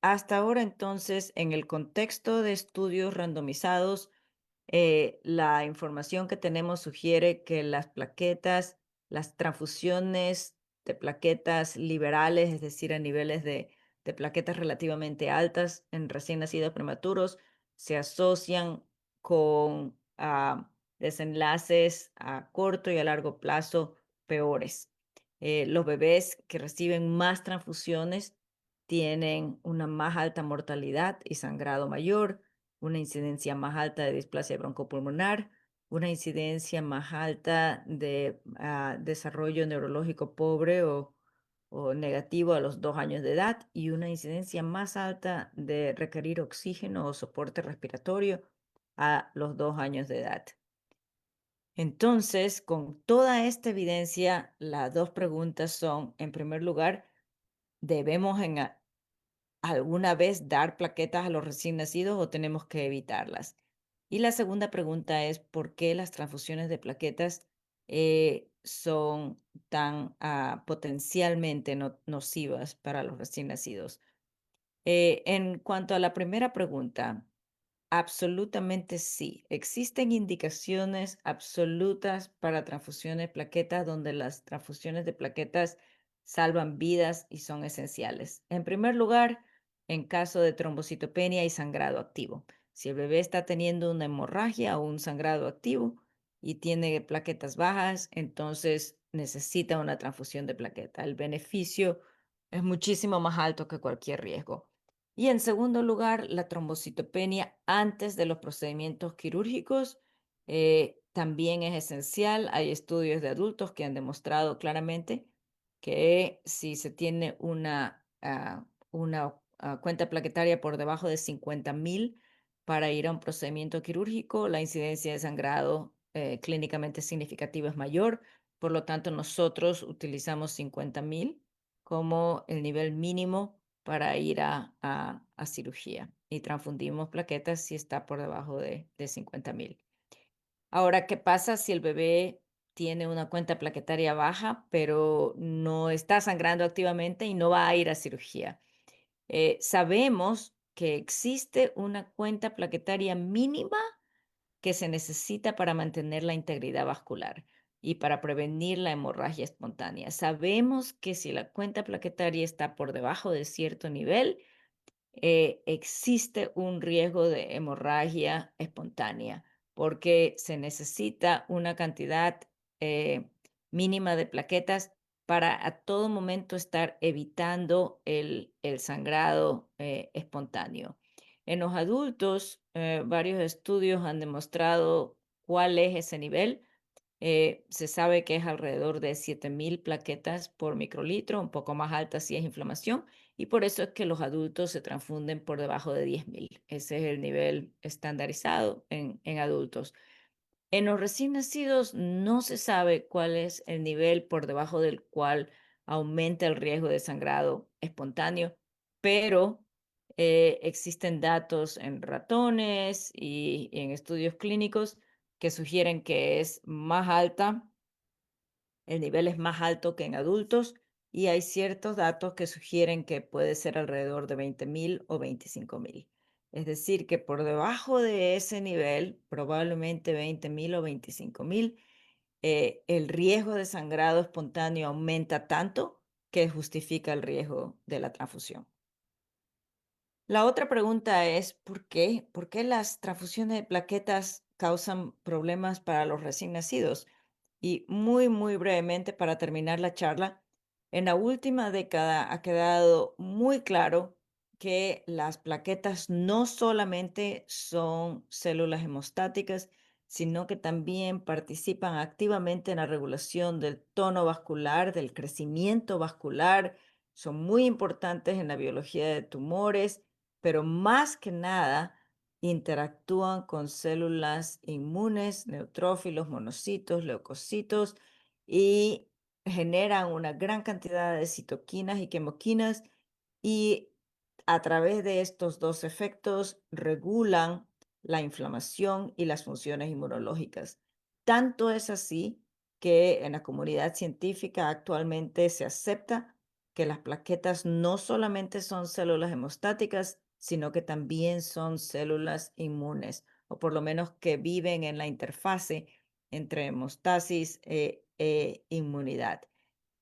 hasta ahora entonces, en el contexto de estudios randomizados, la información que tenemos sugiere que las plaquetas, las transfusiones de plaquetas liberales, es decir, a niveles de plaquetas relativamente altas en recién nacidos prematuros, se asocian con desenlaces a corto y a largo plazo peores. Los bebés que reciben más transfusiones tienen una más alta mortalidad y sangrado mayor, una incidencia más alta de displasia broncopulmonar, una incidencia más alta de desarrollo neurológico pobre o negativo a los 2 años de edad y una incidencia más alta de requerir oxígeno o soporte respiratorio a los 2 años de edad. Entonces, con toda esta evidencia, las dos preguntas son, en primer lugar, ¿debemos alguna vez dar plaquetas a los recién nacidos o tenemos que evitarlas? Y la segunda pregunta es, ¿por qué las transfusiones de plaquetas son tan potencialmente nocivas para los recién nacidos? En cuanto a la primera pregunta, absolutamente sí. Existen indicaciones absolutas para transfusiones de plaquetas donde las transfusiones de plaquetas salvan vidas y son esenciales. En primer lugar, en caso de trombocitopenia y sangrado activo. Si el bebé está teniendo una hemorragia o un sangrado activo y tiene plaquetas bajas, entonces necesita una transfusión de plaqueta. El beneficio es muchísimo más alto que cualquier riesgo. Y en segundo lugar, la trombocitopenia antes de los procedimientos quirúrgicos también es esencial. Hay estudios de adultos que han demostrado claramente que si se tiene una cuenta plaquetaria por debajo de 50.000 para ir a un procedimiento quirúrgico, la incidencia de sangrado clínicamente significativa es mayor. Por lo tanto, nosotros utilizamos 50.000 como el nivel mínimo para ir a cirugía y transfundimos plaquetas si está por debajo de 50.000. Ahora, ¿qué pasa si el bebé tiene una cuenta plaquetaria baja, pero no está sangrando activamente y no va a ir a cirugía? Sabemos que existe una cuenta plaquetaria mínima que se necesita para mantener la integridad vascular y para prevenir la hemorragia espontánea. Sabemos que si la cuenta plaquetaria está por debajo de cierto nivel, existe un riesgo de hemorragia espontánea porque se necesita una cantidad mínima de plaquetas para a todo momento estar evitando el sangrado espontáneo. En los adultos, varios estudios han demostrado cuál es ese nivel. Se sabe que es alrededor de 7.000 plaquetas por microlitro, un poco más alta si es inflamación, y por eso es que los adultos se transfunden por debajo de 10.000. Ese es el nivel estandarizado en adultos. En los recién nacidos no se sabe cuál es el nivel por debajo del cual aumenta el riesgo de sangrado espontáneo, pero existen datos en ratones y en estudios clínicos que sugieren que es más alta, el nivel es más alto que en adultos y hay ciertos datos que sugieren que puede ser alrededor de 20.000 o 25.000. Es decir, que por debajo de ese nivel, probablemente 20.000 o 25.000, el riesgo de sangrado espontáneo aumenta tanto que justifica el riesgo de la transfusión. La otra pregunta es, ¿por qué? ¿Por qué las transfusiones de plaquetas causan problemas para los recién nacidos? Y muy, muy brevemente para terminar la charla, en la última década ha quedado muy claro que las plaquetas no solamente son células hemostáticas, sino que también participan activamente en la regulación del tono vascular, del crecimiento vascular, son muy importantes en la biología de tumores, pero más que nada interactúan con células inmunes, neutrófilos, monocitos, leucocitos y generan una gran cantidad de citoquinas y quimoquinas y a través de estos dos efectos regulan la inflamación y las funciones inmunológicas. Tanto es así que en la comunidad científica actualmente se acepta que las plaquetas no solamente son células hemostáticas, sino que también son células inmunes, o por lo menos que viven en la interfase entre hemostasis e inmunidad.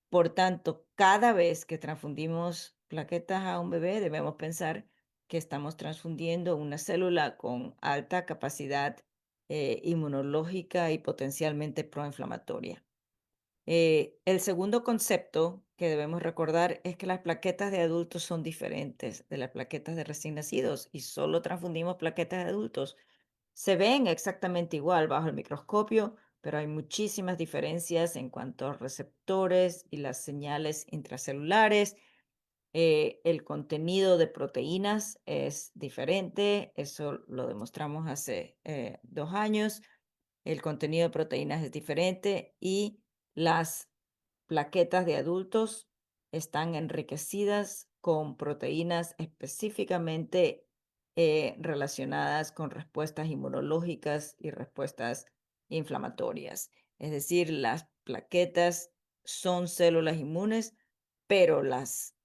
Por tanto, cada vez que transfundimos plaquetas a un bebé, debemos pensar que estamos transfundiendo una célula con alta capacidad inmunológica y potencialmente proinflamatoria. El segundo concepto que debemos recordar es que las plaquetas de adultos son diferentes de las plaquetas de recién nacidos y solo transfundimos plaquetas de adultos. Se ven exactamente igual bajo el microscopio, pero hay muchísimas diferencias en cuanto a receptores y las señales intracelulares. El contenido de proteínas es diferente, eso lo demostramos hace 2 años. El contenido de proteínas es diferente y las plaquetas de adultos están enriquecidas con proteínas específicamente relacionadas con respuestas inmunológicas y respuestas inflamatorias. Es decir, las plaquetas son células inmunes, pero las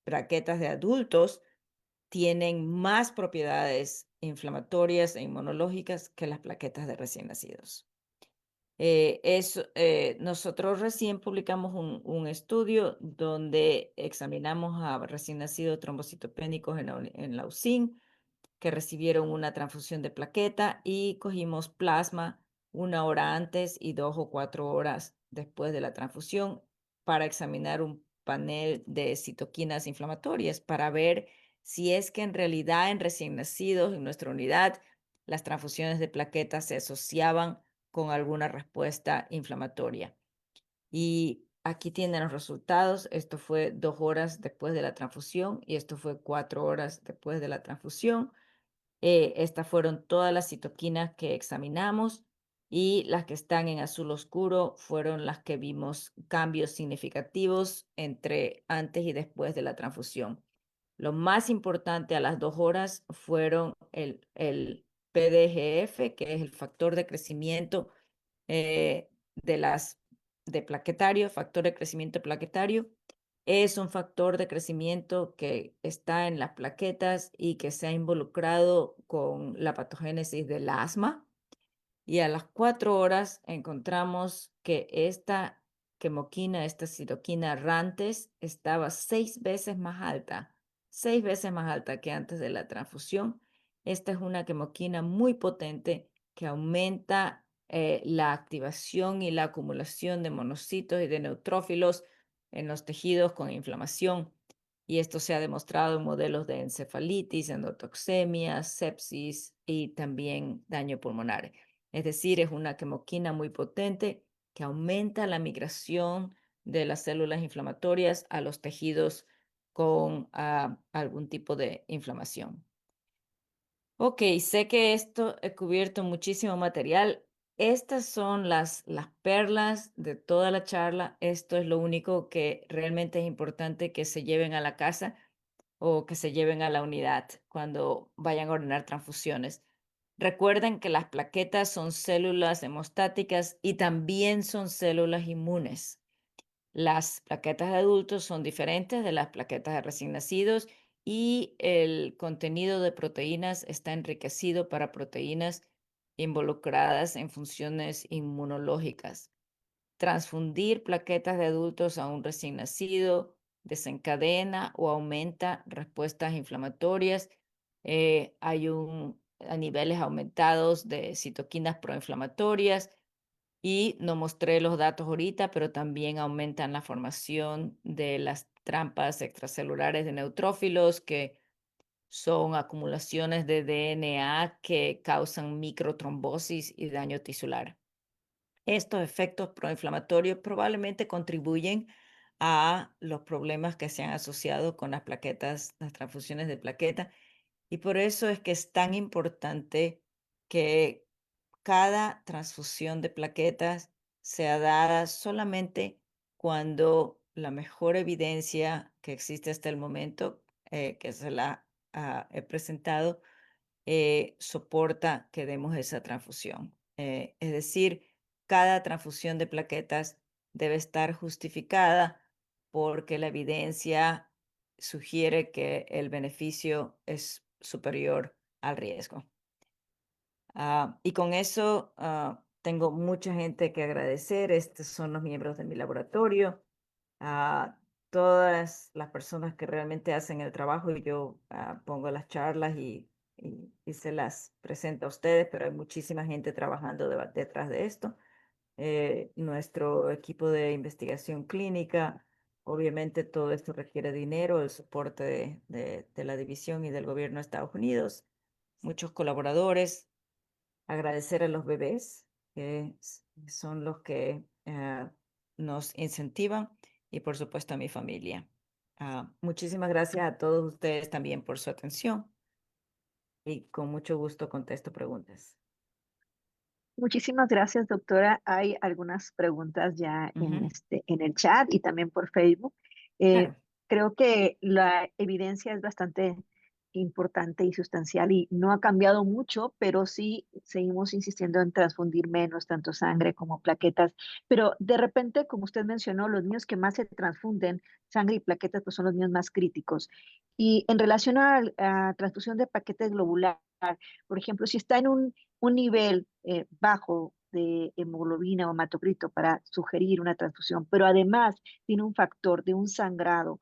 plaquetas de adultos tienen más propiedades inflamatorias e inmunológicas que las plaquetas de recién nacidos. Nosotros recién publicamos un estudio donde examinamos a recién nacidos trombocitopénicos en la UCIN que recibieron una transfusión de plaqueta y cogimos plasma 1 hora antes y 2 o 4 horas después de la transfusión para examinar un panel de citoquinas inflamatorias para ver si es que en realidad en recién nacidos en nuestra unidad las transfusiones de plaquetas se asociaban con alguna respuesta inflamatoria. Y aquí tienen los resultados. Esto fue 2 horas después de la transfusión y esto fue 4 horas después de la transfusión. Estas fueron todas las citoquinas que examinamos y las que están en azul oscuro fueron las que vimos cambios significativos entre antes y después de la transfusión. Lo más importante a las 2 horas fueron el PDGF, que es el factor de crecimiento de plaquetario, factor de crecimiento plaquetario. Es un factor de crecimiento que está en las plaquetas y que se ha involucrado con la patogénesis del asma. Y a las 4 horas encontramos que esta quemoquina, esta citoquina Rantes, estaba 6 veces más alta, 6 veces más alta que antes de la transfusión. Esta es una quemoquina muy potente que aumenta la activación y la acumulación de monocitos y de neutrófilos en los tejidos con inflamación. Y esto se ha demostrado en modelos de encefalitis, endotoxemia, sepsis y también daño pulmonar. Es decir, es una quemoquina muy potente que aumenta la migración de las células inflamatorias a los tejidos con algún tipo de inflamación. Ok, sé que esto he cubierto muchísimo material. Estas son las perlas de toda la charla. Esto es lo único que realmente es importante que se lleven a la casa o que se lleven a la unidad cuando vayan a ordenar transfusiones. Recuerden que las plaquetas son células hemostáticas y también son células inmunes. Las plaquetas de adultos son diferentes de las plaquetas de recién nacidos y el contenido de proteínas está enriquecido para proteínas involucradas en funciones inmunológicas. Transfundir plaquetas de adultos a un recién nacido desencadena o aumenta respuestas inflamatorias. A niveles aumentados de citoquinas proinflamatorias y no mostré los datos ahorita, pero también aumentan la formación de las trampas extracelulares de neutrófilos, que son acumulaciones de DNA que causan microtrombosis y daño tisular. Estos efectos proinflamatorios probablemente contribuyen a los problemas que se han asociado con las plaquetas, las transfusiones de plaqueta, y por eso es que es tan importante que cada transfusión de plaquetas sea dada solamente cuando la mejor evidencia que existe hasta el momento, que se la he presentado, soporta que demos esa transfusión. Es decir, cada transfusión de plaquetas debe estar justificada porque la evidencia sugiere que el beneficio es superior al riesgo. Y con eso tengo mucha gente que agradecer. Estos son los miembros de mi laboratorio, a todas las personas que realmente hacen el trabajo y yo pongo las charlas y se las presento a ustedes, pero hay muchísima gente trabajando detrás de esto. Nuestro equipo de investigación clínica, obviamente todo esto requiere dinero, el soporte de la división y del gobierno de Estados Unidos, muchos colaboradores agradecer a los bebés, que son los que nos incentivan, y por supuesto a mi familia. Muchísimas gracias a todos ustedes también por su atención y con mucho gusto contesto preguntas. Muchísimas gracias, doctora. Hay algunas preguntas ya en Ujú, en el chat y también por Facebook. Eh, claro. Creo que la evidencia es bastante importante y sustancial y no ha cambiado mucho, pero sí seguimos insistiendo en transfundir menos, tanto sangre como plaquetas. Pero de repente, como usted mencionó, los niños que más se transfunden sangre y plaquetas, pues son los niños más críticos. Y en relación a transfusión de paquetes globular, por ejemplo, si está en un nivel bajo de hemoglobina o hematocrito para sugerir una transfusión, pero además tiene un factor de un sangrado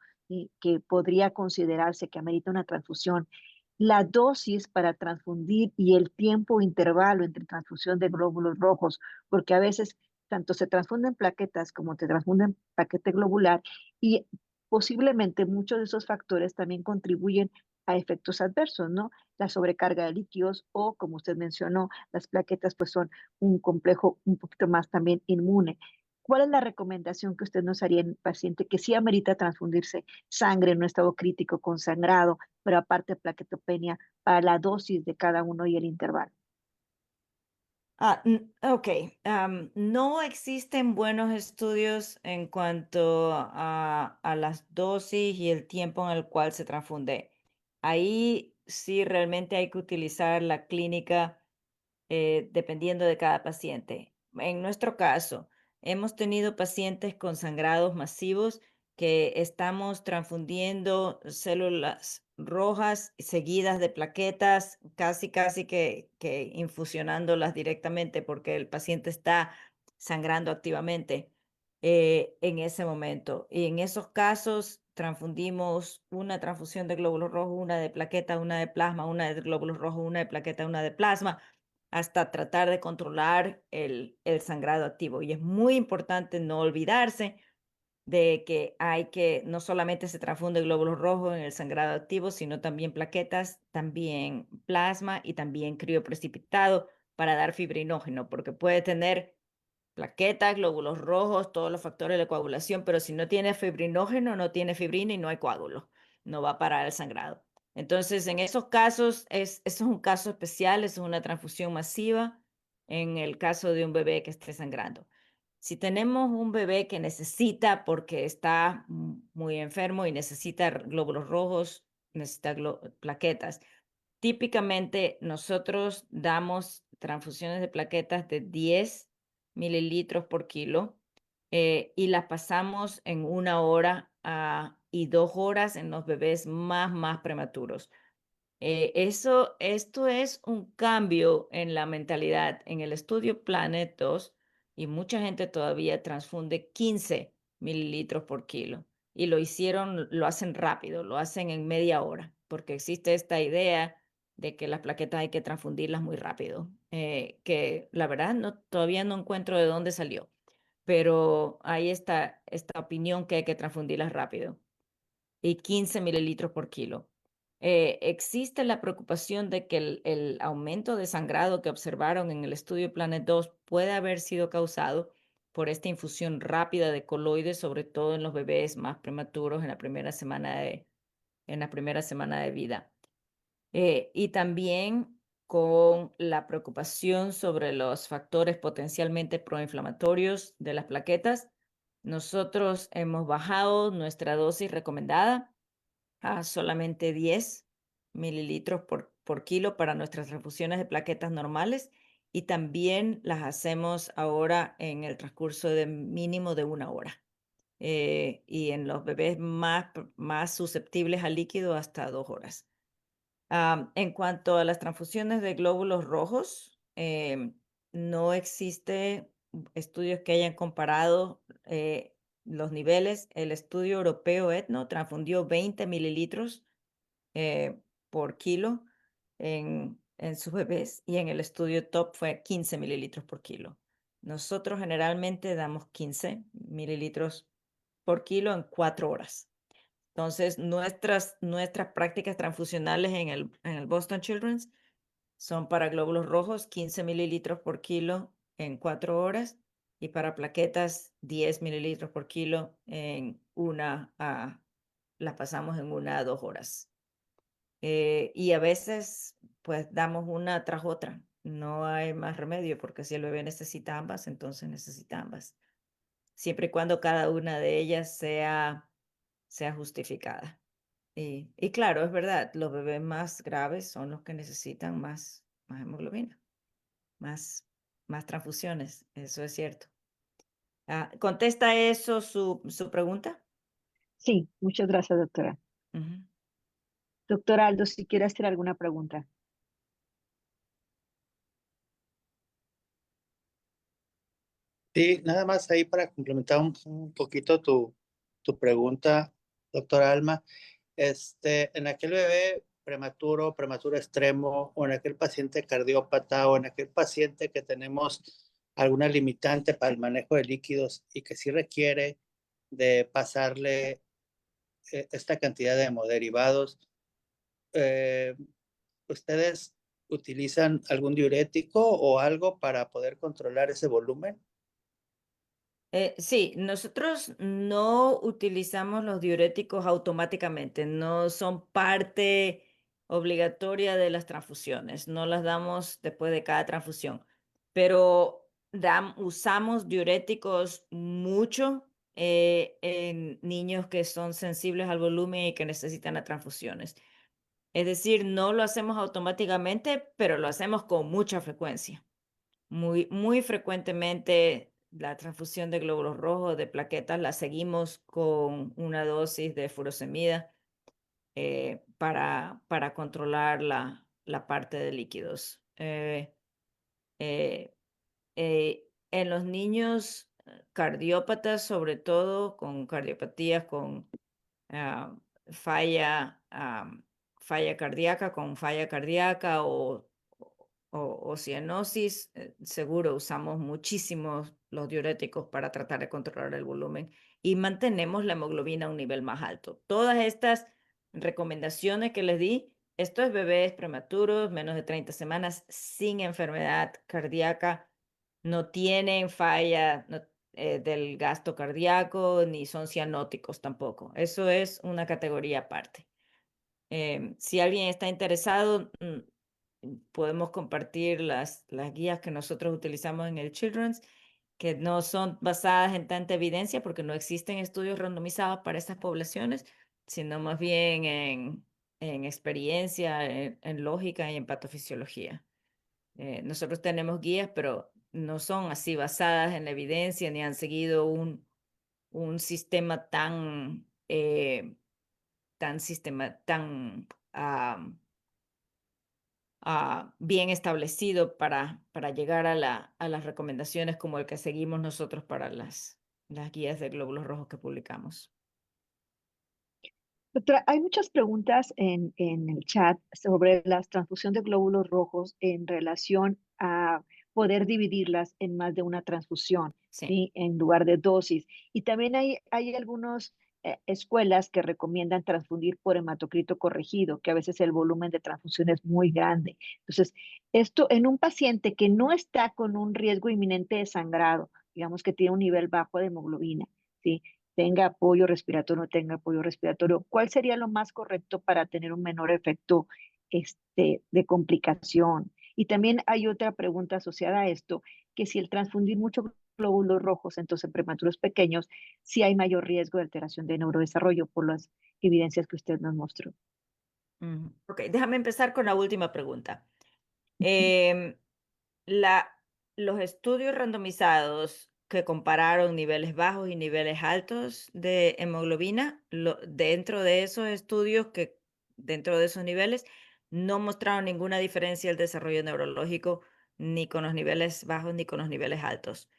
que podría considerarse que amerita una transfusión, la dosis para transfundir y el tiempo intervalo entre transfusión de glóbulos rojos, porque a veces tanto se transfunden plaquetas como se transfunden paquete globular y posiblemente muchos de esos factores también contribuyen a efectos adversos, ¿no? La sobrecarga de líquidos o, como usted mencionó, las plaquetas pues son un complejo un poquito más también inmune. ¿Cuál es la recomendación que usted nos haría en un paciente que sí amerita transfundirse sangre en un estado crítico con sangrado, pero aparte plaquetopenia para la dosis de cada uno y el intervalo? Ok. No existen buenos estudios en cuanto a las dosis y el tiempo en el cual se transfunde. Ahí sí realmente hay que utilizar la clínica dependiendo de cada paciente. En nuestro caso, hemos tenido pacientes con sangrados masivos que estamos transfundiendo células rojas seguidas de plaquetas, casi que infusionándolas directamente porque el paciente está sangrando activamente en ese momento. Y en esos casos transfundimos una transfusión de glóbulos rojos, una de plaqueta, una de plasma, una de glóbulos rojos, una de plaqueta, una de plasma, hasta tratar de controlar el sangrado activo. Y es muy importante no olvidarse de que hay que, no solamente se transfunde glóbulos rojos en el sangrado activo, sino también plaquetas, también plasma y también crioprecipitado para dar fibrinógeno, porque puede tener plaquetas, glóbulos rojos, todos los factores de coagulación, pero si no tiene fibrinógeno, no tiene fibrina y no hay coágulo, no va a parar el sangrado. Entonces, en esos casos, eso es un caso especial, eso es una transfusión masiva en el caso de un bebé que esté sangrando. Si tenemos un bebé que necesita, porque está muy enfermo y necesita glóbulos rojos, necesita plaquetas, típicamente nosotros damos transfusiones de plaquetas de 10 mililitros por kilo y las pasamos en 1 hora y 2 horas en los bebés más prematuros. Esto es un cambio en la mentalidad. En el estudio Planet 2, y mucha gente todavía transfunde 15 mililitros por kilo. Y lo hacen rápido, lo hacen en media hora, porque existe esta idea de que las plaquetas hay que transfundirlas muy rápido, que la verdad todavía no encuentro de dónde salió, pero hay esta opinión que hay que transfundirlas rápido y 15 mililitros por kilo. Existe la preocupación de que el aumento de sangrado que observaron en el estudio Planet 2 puede haber sido causado por esta infusión rápida de coloides, sobre todo en los bebés más prematuros en en la primera semana de vida. Y también con la preocupación sobre los factores potencialmente proinflamatorios de las plaquetas, nosotros hemos bajado nuestra dosis recomendada a solamente 10 mililitros por kilo para nuestras transfusiones de plaquetas normales y también las hacemos ahora en el transcurso de mínimo de 1 hora. Y en los bebés más susceptibles al líquido hasta 2 horas. En cuanto a las transfusiones de glóbulos rojos, no existe estudios que hayan comparado los niveles. El estudio europeo ETNO transfundió 20 mililitros por kilo en sus bebés y en el estudio TOP fue 15 mililitros por kilo. Nosotros generalmente damos 15 mililitros por kilo en 4 horas. Entonces, nuestras prácticas transfusionales en el Boston Children's son para glóbulos rojos 15 mililitros por kilo en 4 horas y para plaquetas 10 mililitros por kilo en las pasamos en 1 a 2 horas. Y a veces, pues damos una tras otra. No hay más remedio porque si el bebé necesita ambas, entonces necesita ambas. Siempre y cuando cada una de ellas sea justificada. Y claro, es verdad, los bebés más graves son los que necesitan más hemoglobina, más, más transfusiones, eso es cierto. ¿Contesta eso su pregunta? Sí, muchas gracias, doctora. Ujú. Doctor Aldo, si quiere hacer alguna pregunta. Sí, nada más ahí para complementar un poquito tu pregunta, doctora Alma. En aquel bebé prematuro, prematuro extremo, o en aquel paciente cardiópata, o en aquel paciente que tenemos alguna limitante para el manejo de líquidos y que sí requiere de pasarle esta cantidad de hemoderivados, eh, ¿ustedes utilizan algún diurético o algo para poder controlar ese volumen? Sí, nosotros no utilizamos los diuréticos automáticamente, no son parte obligatoria de las transfusiones, no las damos después de cada transfusión, pero usamos diuréticos mucho en niños que son sensibles al volumen y que necesitan las transfusiones. Es decir, no lo hacemos automáticamente, pero lo hacemos con mucha frecuencia. Muy, muy frecuentemente la transfusión de glóbulos rojos, de plaquetas, la seguimos con una dosis de furosemida para controlar la parte de líquidos. Eh, en los niños cardiópatas, sobre todo con cardiopatías, con ah, falla, falla cardíaca o cianosis, seguro usamos muchísimos los diuréticos para tratar de controlar el volumen y mantenemos la hemoglobina a un nivel más alto. Todas estas recomendaciones que les di, esto es bebés prematuros, menos de 30 semanas, sin enfermedad cardíaca, no tienen falla, del gasto cardíaco, ni son cianóticos tampoco. Eso es una categoría aparte. Si alguien está interesado, podemos compartir las guías que nosotros utilizamos en el Children's, que no son basadas en tanta evidencia porque no existen estudios randomizados para estas poblaciones, sino más bien en experiencia, en lógica y en patofisiología. Nosotros tenemos guías, pero no son así basadas en la evidencia ni han seguido un sistema tan bien establecido para llegar a las recomendaciones como el que seguimos nosotros para las guías de glóbulos rojos que publicamos. Doctora, hay muchas preguntas en el chat sobre la transfusión de glóbulos rojos en relación a poder dividirlas en más de una transfusión, Sí. ¿sí? En lugar de dosis. Y también hay algunas escuelas que recomiendan transfundir por hematocrito corregido, que a veces el volumen de transfusión es muy grande. Entonces, esto en un paciente que no está con un riesgo inminente de sangrado, digamos que tiene un nivel bajo de hemoglobina, ¿sí? Tenga apoyo respiratorio o no tenga apoyo respiratorio, ¿cuál sería lo más correcto para tener un menor efecto de complicación? Y también hay otra pregunta asociada a esto, que si el transfundir muchos glóbulos rojos, entonces en prematuros pequeños, si hay mayor riesgo de alteración de neurodesarrollo por las evidencias que usted nos mostró. Ok, déjame empezar con la última pregunta. Em, la, los estudios randomizados que compararon niveles bajos y niveles altos de hemoglobina, dentro de esos estudios dentro de esos niveles, no mostraron ninguna diferencia el desarrollo neurológico ni con los niveles bajos ni con los niveles altos.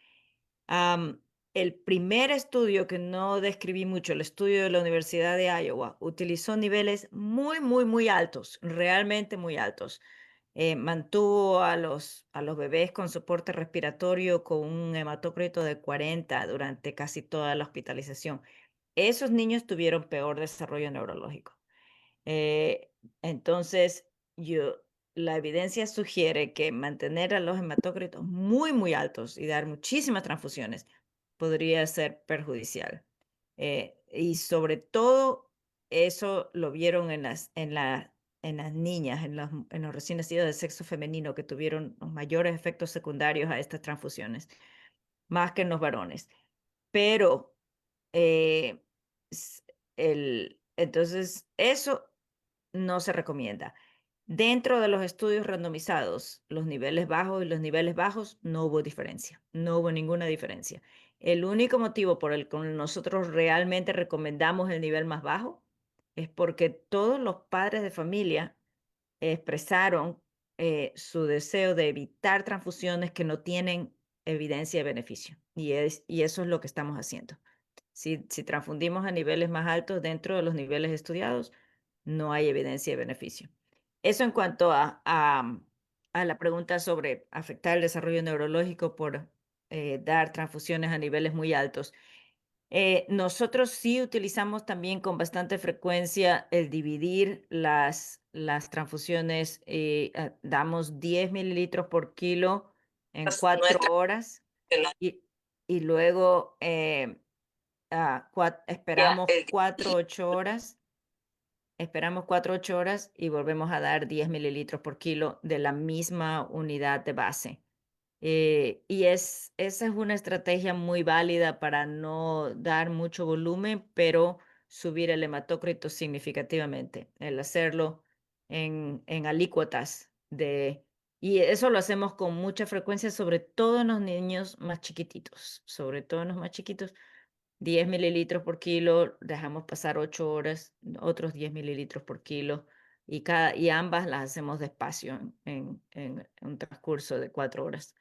El primer estudio que no describí mucho, el estudio de la Universidad de Iowa, utilizó niveles muy, muy, muy altos, realmente muy altos. Mantuvo a los bebés con soporte respiratorio con un hematócrito de 40 durante casi toda la hospitalización. Esos niños tuvieron peor desarrollo neurológico. Eh, entonces, yo la evidencia sugiere que mantener a los hematócritos muy, muy altos y dar muchísimas transfusiones podría ser perjudicial. Y sobre todo, eso lo vieron en las niñas, en los recién nacidos de sexo femenino que tuvieron los mayores efectos secundarios a estas transfusiones, más que en los varones. Pero eh, s- entonces, eso no se recomienda. Dentro de los estudios randomizados, los niveles bajos y los niveles bajos, no hubo diferencia, no hubo ninguna diferencia. El único motivo por el que nosotros realmente recomendamos el nivel más bajo es porque todos los padres de familia expresaron su deseo de evitar transfusiones que no tienen evidencia de beneficio. Y eso es lo que estamos haciendo. Si transfundimos a niveles más altos dentro de los niveles estudiados, no hay evidencia de beneficio. Eso en cuanto a la pregunta sobre afectar el desarrollo neurológico por dar transfusiones a niveles muy altos. Nosotros sí utilizamos también con bastante frecuencia el dividir las transfusiones. Damos 10 mililitros por kilo en 4 horas y, y luego esperamos 4 u 8 horas. Esperamos 4 u 8 horas y volvemos a dar 10 mililitros por kilo de la misma unidad de base. Esa es una estrategia muy válida para no dar mucho volumen, pero subir el hematócrito significativamente. El hacerlo en alícuotas y eso lo hacemos con mucha frecuencia, sobre todo en los niños más chiquititos, sobre todo en los más chiquitos. 10 mililitros por kilo, dejamos pasar 8 horas, otros 10 mililitros por kilo, y ambas las hacemos despacio en un transcurso de 4 horas.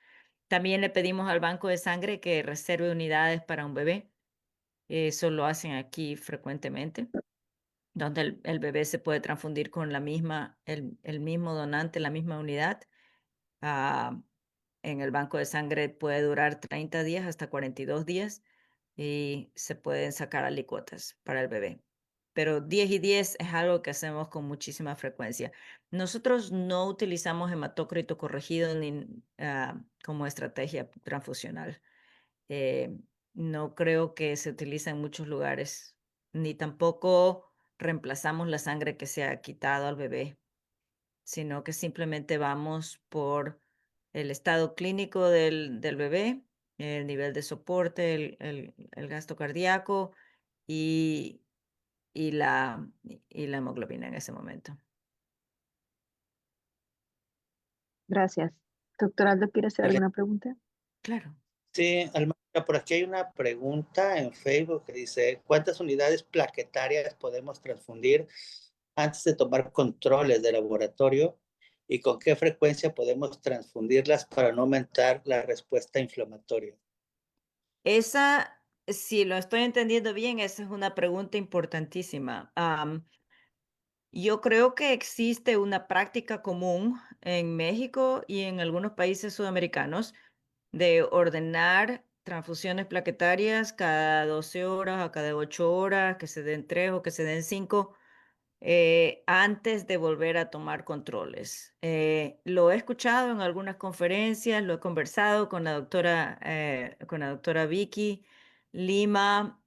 También le pedimos al banco de sangre que reserve unidades para un bebé. Eso lo hacen aquí frecuentemente, donde el bebé se puede transfundir con el mismo donante, la misma unidad. Ah, en el banco de sangre puede durar 30 días hasta 42 días y se pueden sacar alicuotas para el bebé. Pero 10 y 10 es algo que hacemos con muchísima frecuencia. Nosotros no utilizamos hematócrito corregido como estrategia transfusional. Eh, no creo que se utilice en muchos lugares, ni tampoco reemplazamos la sangre que se ha quitado al bebé, sino que simplemente vamos por el estado clínico del bebé, el nivel de soporte, el gasto cardíaco y, y la hemoglobina en ese momento. Gracias. Doctor Aldo, ¿quiere hacer Vale. alguna pregunta? Claro. Sí, Alma, por aquí hay una pregunta en Facebook que dice, ¿cuántas unidades plaquetarias podemos transfundir antes de tomar controles de laboratorio? ¿Y con qué frecuencia podemos transfundirlas para no aumentar la respuesta inflamatoria? Esa, si lo estoy entendiendo bien, esa es una pregunta importantísima. Yo creo que existe una práctica común en México y en algunos países sudamericanos de ordenar transfusiones plaquetarias cada 12 horas o cada 8 horas, que se den 3 o que se den 5 antes de volver a tomar controles. Lo he escuchado en algunas conferencias, lo he conversado con la doctora Vicky Lima.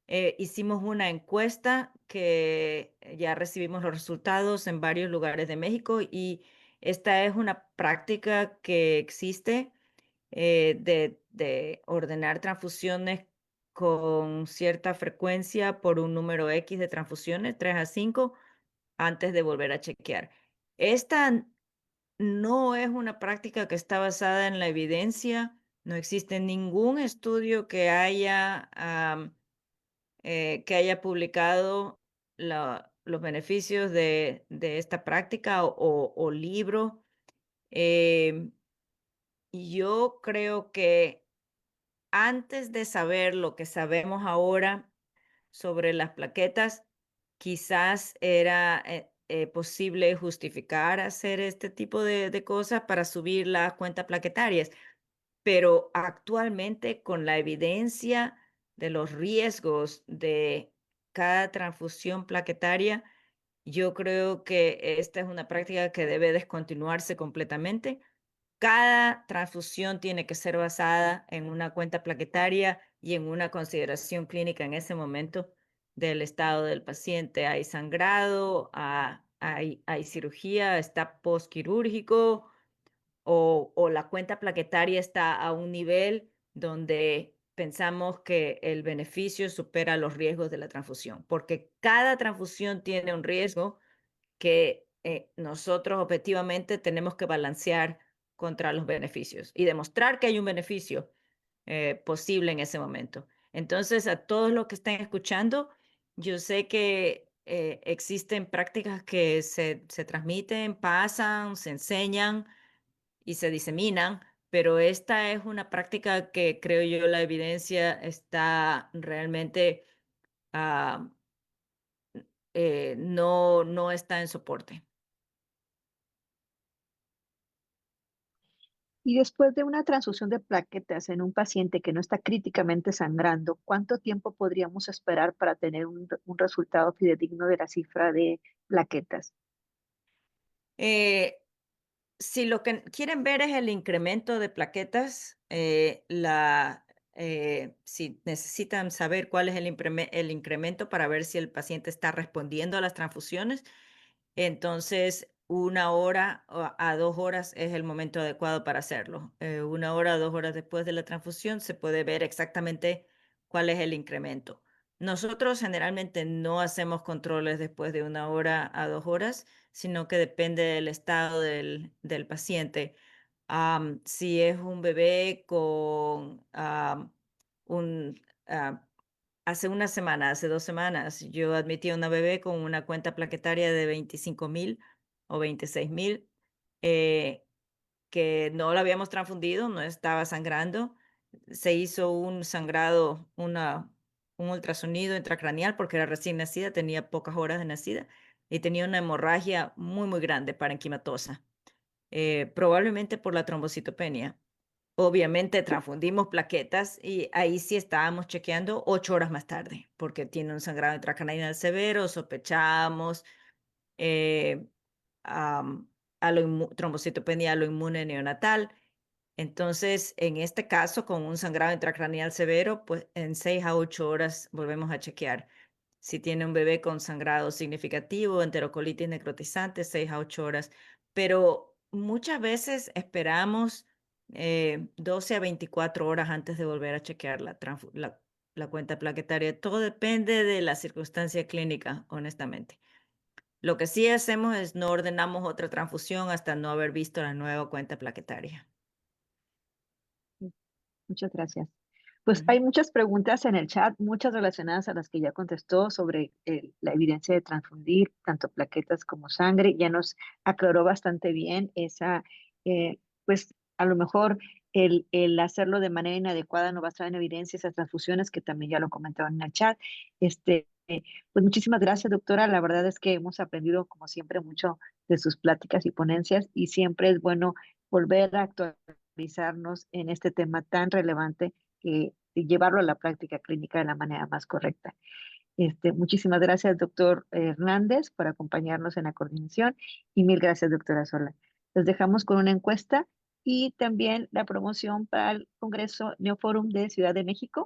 Hicimos una encuesta que ya recibimos los resultados en varios lugares de México y esta es una práctica que existe de ordenar transfusiones con cierta frecuencia por un número X de transfusiones, 3 a 5, antes de volver a chequear. Esta no es una práctica que está basada en la evidencia. No existe ningún estudio que haya publicado los beneficios de esta práctica o libro. Em, yo creo que antes de saber lo que sabemos ahora sobre las plaquetas, quizás era posible justificar hacer este tipo de cosas para subir las cuentas plaquetarias, pero actualmente con la evidencia de los riesgos de cada transfusión plaquetaria, Yo creo que esta es una práctica que debe descontinuarse completamente. Cada transfusión tiene que ser basada en una cuenta plaquetaria y en una consideración clínica en ese momento del estado del paciente. Hay sangrado, hay cirugía, está postquirúrgico o la cuenta plaquetaria está a un nivel donde pensamos que el beneficio supera los riesgos de la transfusión, porque cada transfusión tiene un riesgo que nosotros objetivamente tenemos que balancear contra los beneficios y demostrar que hay un beneficio posible en ese momento. Entonces, a todos los que estén escuchando, yo sé que existen prácticas que se transmiten, pasan, se enseñan y se diseminan, pero esta es una práctica que creo yo la evidencia está realmente ah, no está en soporte. Y después de una transfusión de plaquetas en un paciente que no está críticamente sangrando, ¿cuánto tiempo podríamos esperar para tener un resultado fidedigno de la cifra de plaquetas? Eh, si lo que quieren ver es el incremento de plaquetas, si necesitan saber cuál es el incremento para ver si el paciente está respondiendo a las transfusiones, entonces 1 hora a 2 horas es el momento adecuado para hacerlo. 1 hora o 2 horas después de la transfusión se puede ver exactamente cuál es el incremento. Nosotros generalmente no hacemos controles después de 1 hora a 2 horas, sino que depende del estado del paciente. Si es un bebé con un, ah, hace una semana, hace 2 semanas, yo admití a una bebé con una cuenta plaquetaria de 25,000 o 26,000, eh, que no la habíamos transfundido, no estaba sangrando. Se hizo un sangrado, un ultrasonido intracraneal porque era recién nacida, tenía pocas horas de nacida y tenía una hemorragia muy, muy grande parenquimatosa, probablemente por la trombocitopenia. Obviamente transfundimos plaquetas y ahí sí estábamos chequeando 8 horas más tarde, porque tiene un sangrado intracranial severo, sospechamos eh, trombocitopenia aloinmune neonatal. Entonces, en este caso, con un sangrado intracraneal severo, pues en 6 a 8 horas volvemos a chequear. Si tiene un bebé con sangrado significativo, enterocolitis necrotizante, 6 a 8 horas. Pero muchas veces esperamos 12 a 24 horas antes de volver a chequear la cuenta plaquetaria. Todo depende de la circunstancia clínica, honestamente. Lo que sí hacemos es no ordenamos otra transfusión hasta no haber visto la nueva cuenta plaquetaria. Muchas gracias. Pues Ujú. hay muchas preguntas en el chat, muchas relacionadas a las que ya contestó sobre la evidencia de transfundir tanto plaquetas como sangre. Ya nos aclaró bastante bien esa, pues a lo mejor el hacerlo de manera inadecuada no va a estar en evidencia esas transfusiones que también ya lo comentaron en el chat. Pues muchísimas gracias, doctora. La verdad es que hemos aprendido, como siempre, mucho de sus pláticas y ponencias y siempre es bueno volver a actualizarnos en este tema tan relevante y llevarlo a la práctica clínica de la manera más correcta. Muchísimas gracias, doctor Hernández, por acompañarnos en la coordinación y mil gracias, doctora Sola. Los dejamos con una encuesta y también la promoción para el Congreso Neoforum de Ciudad de México.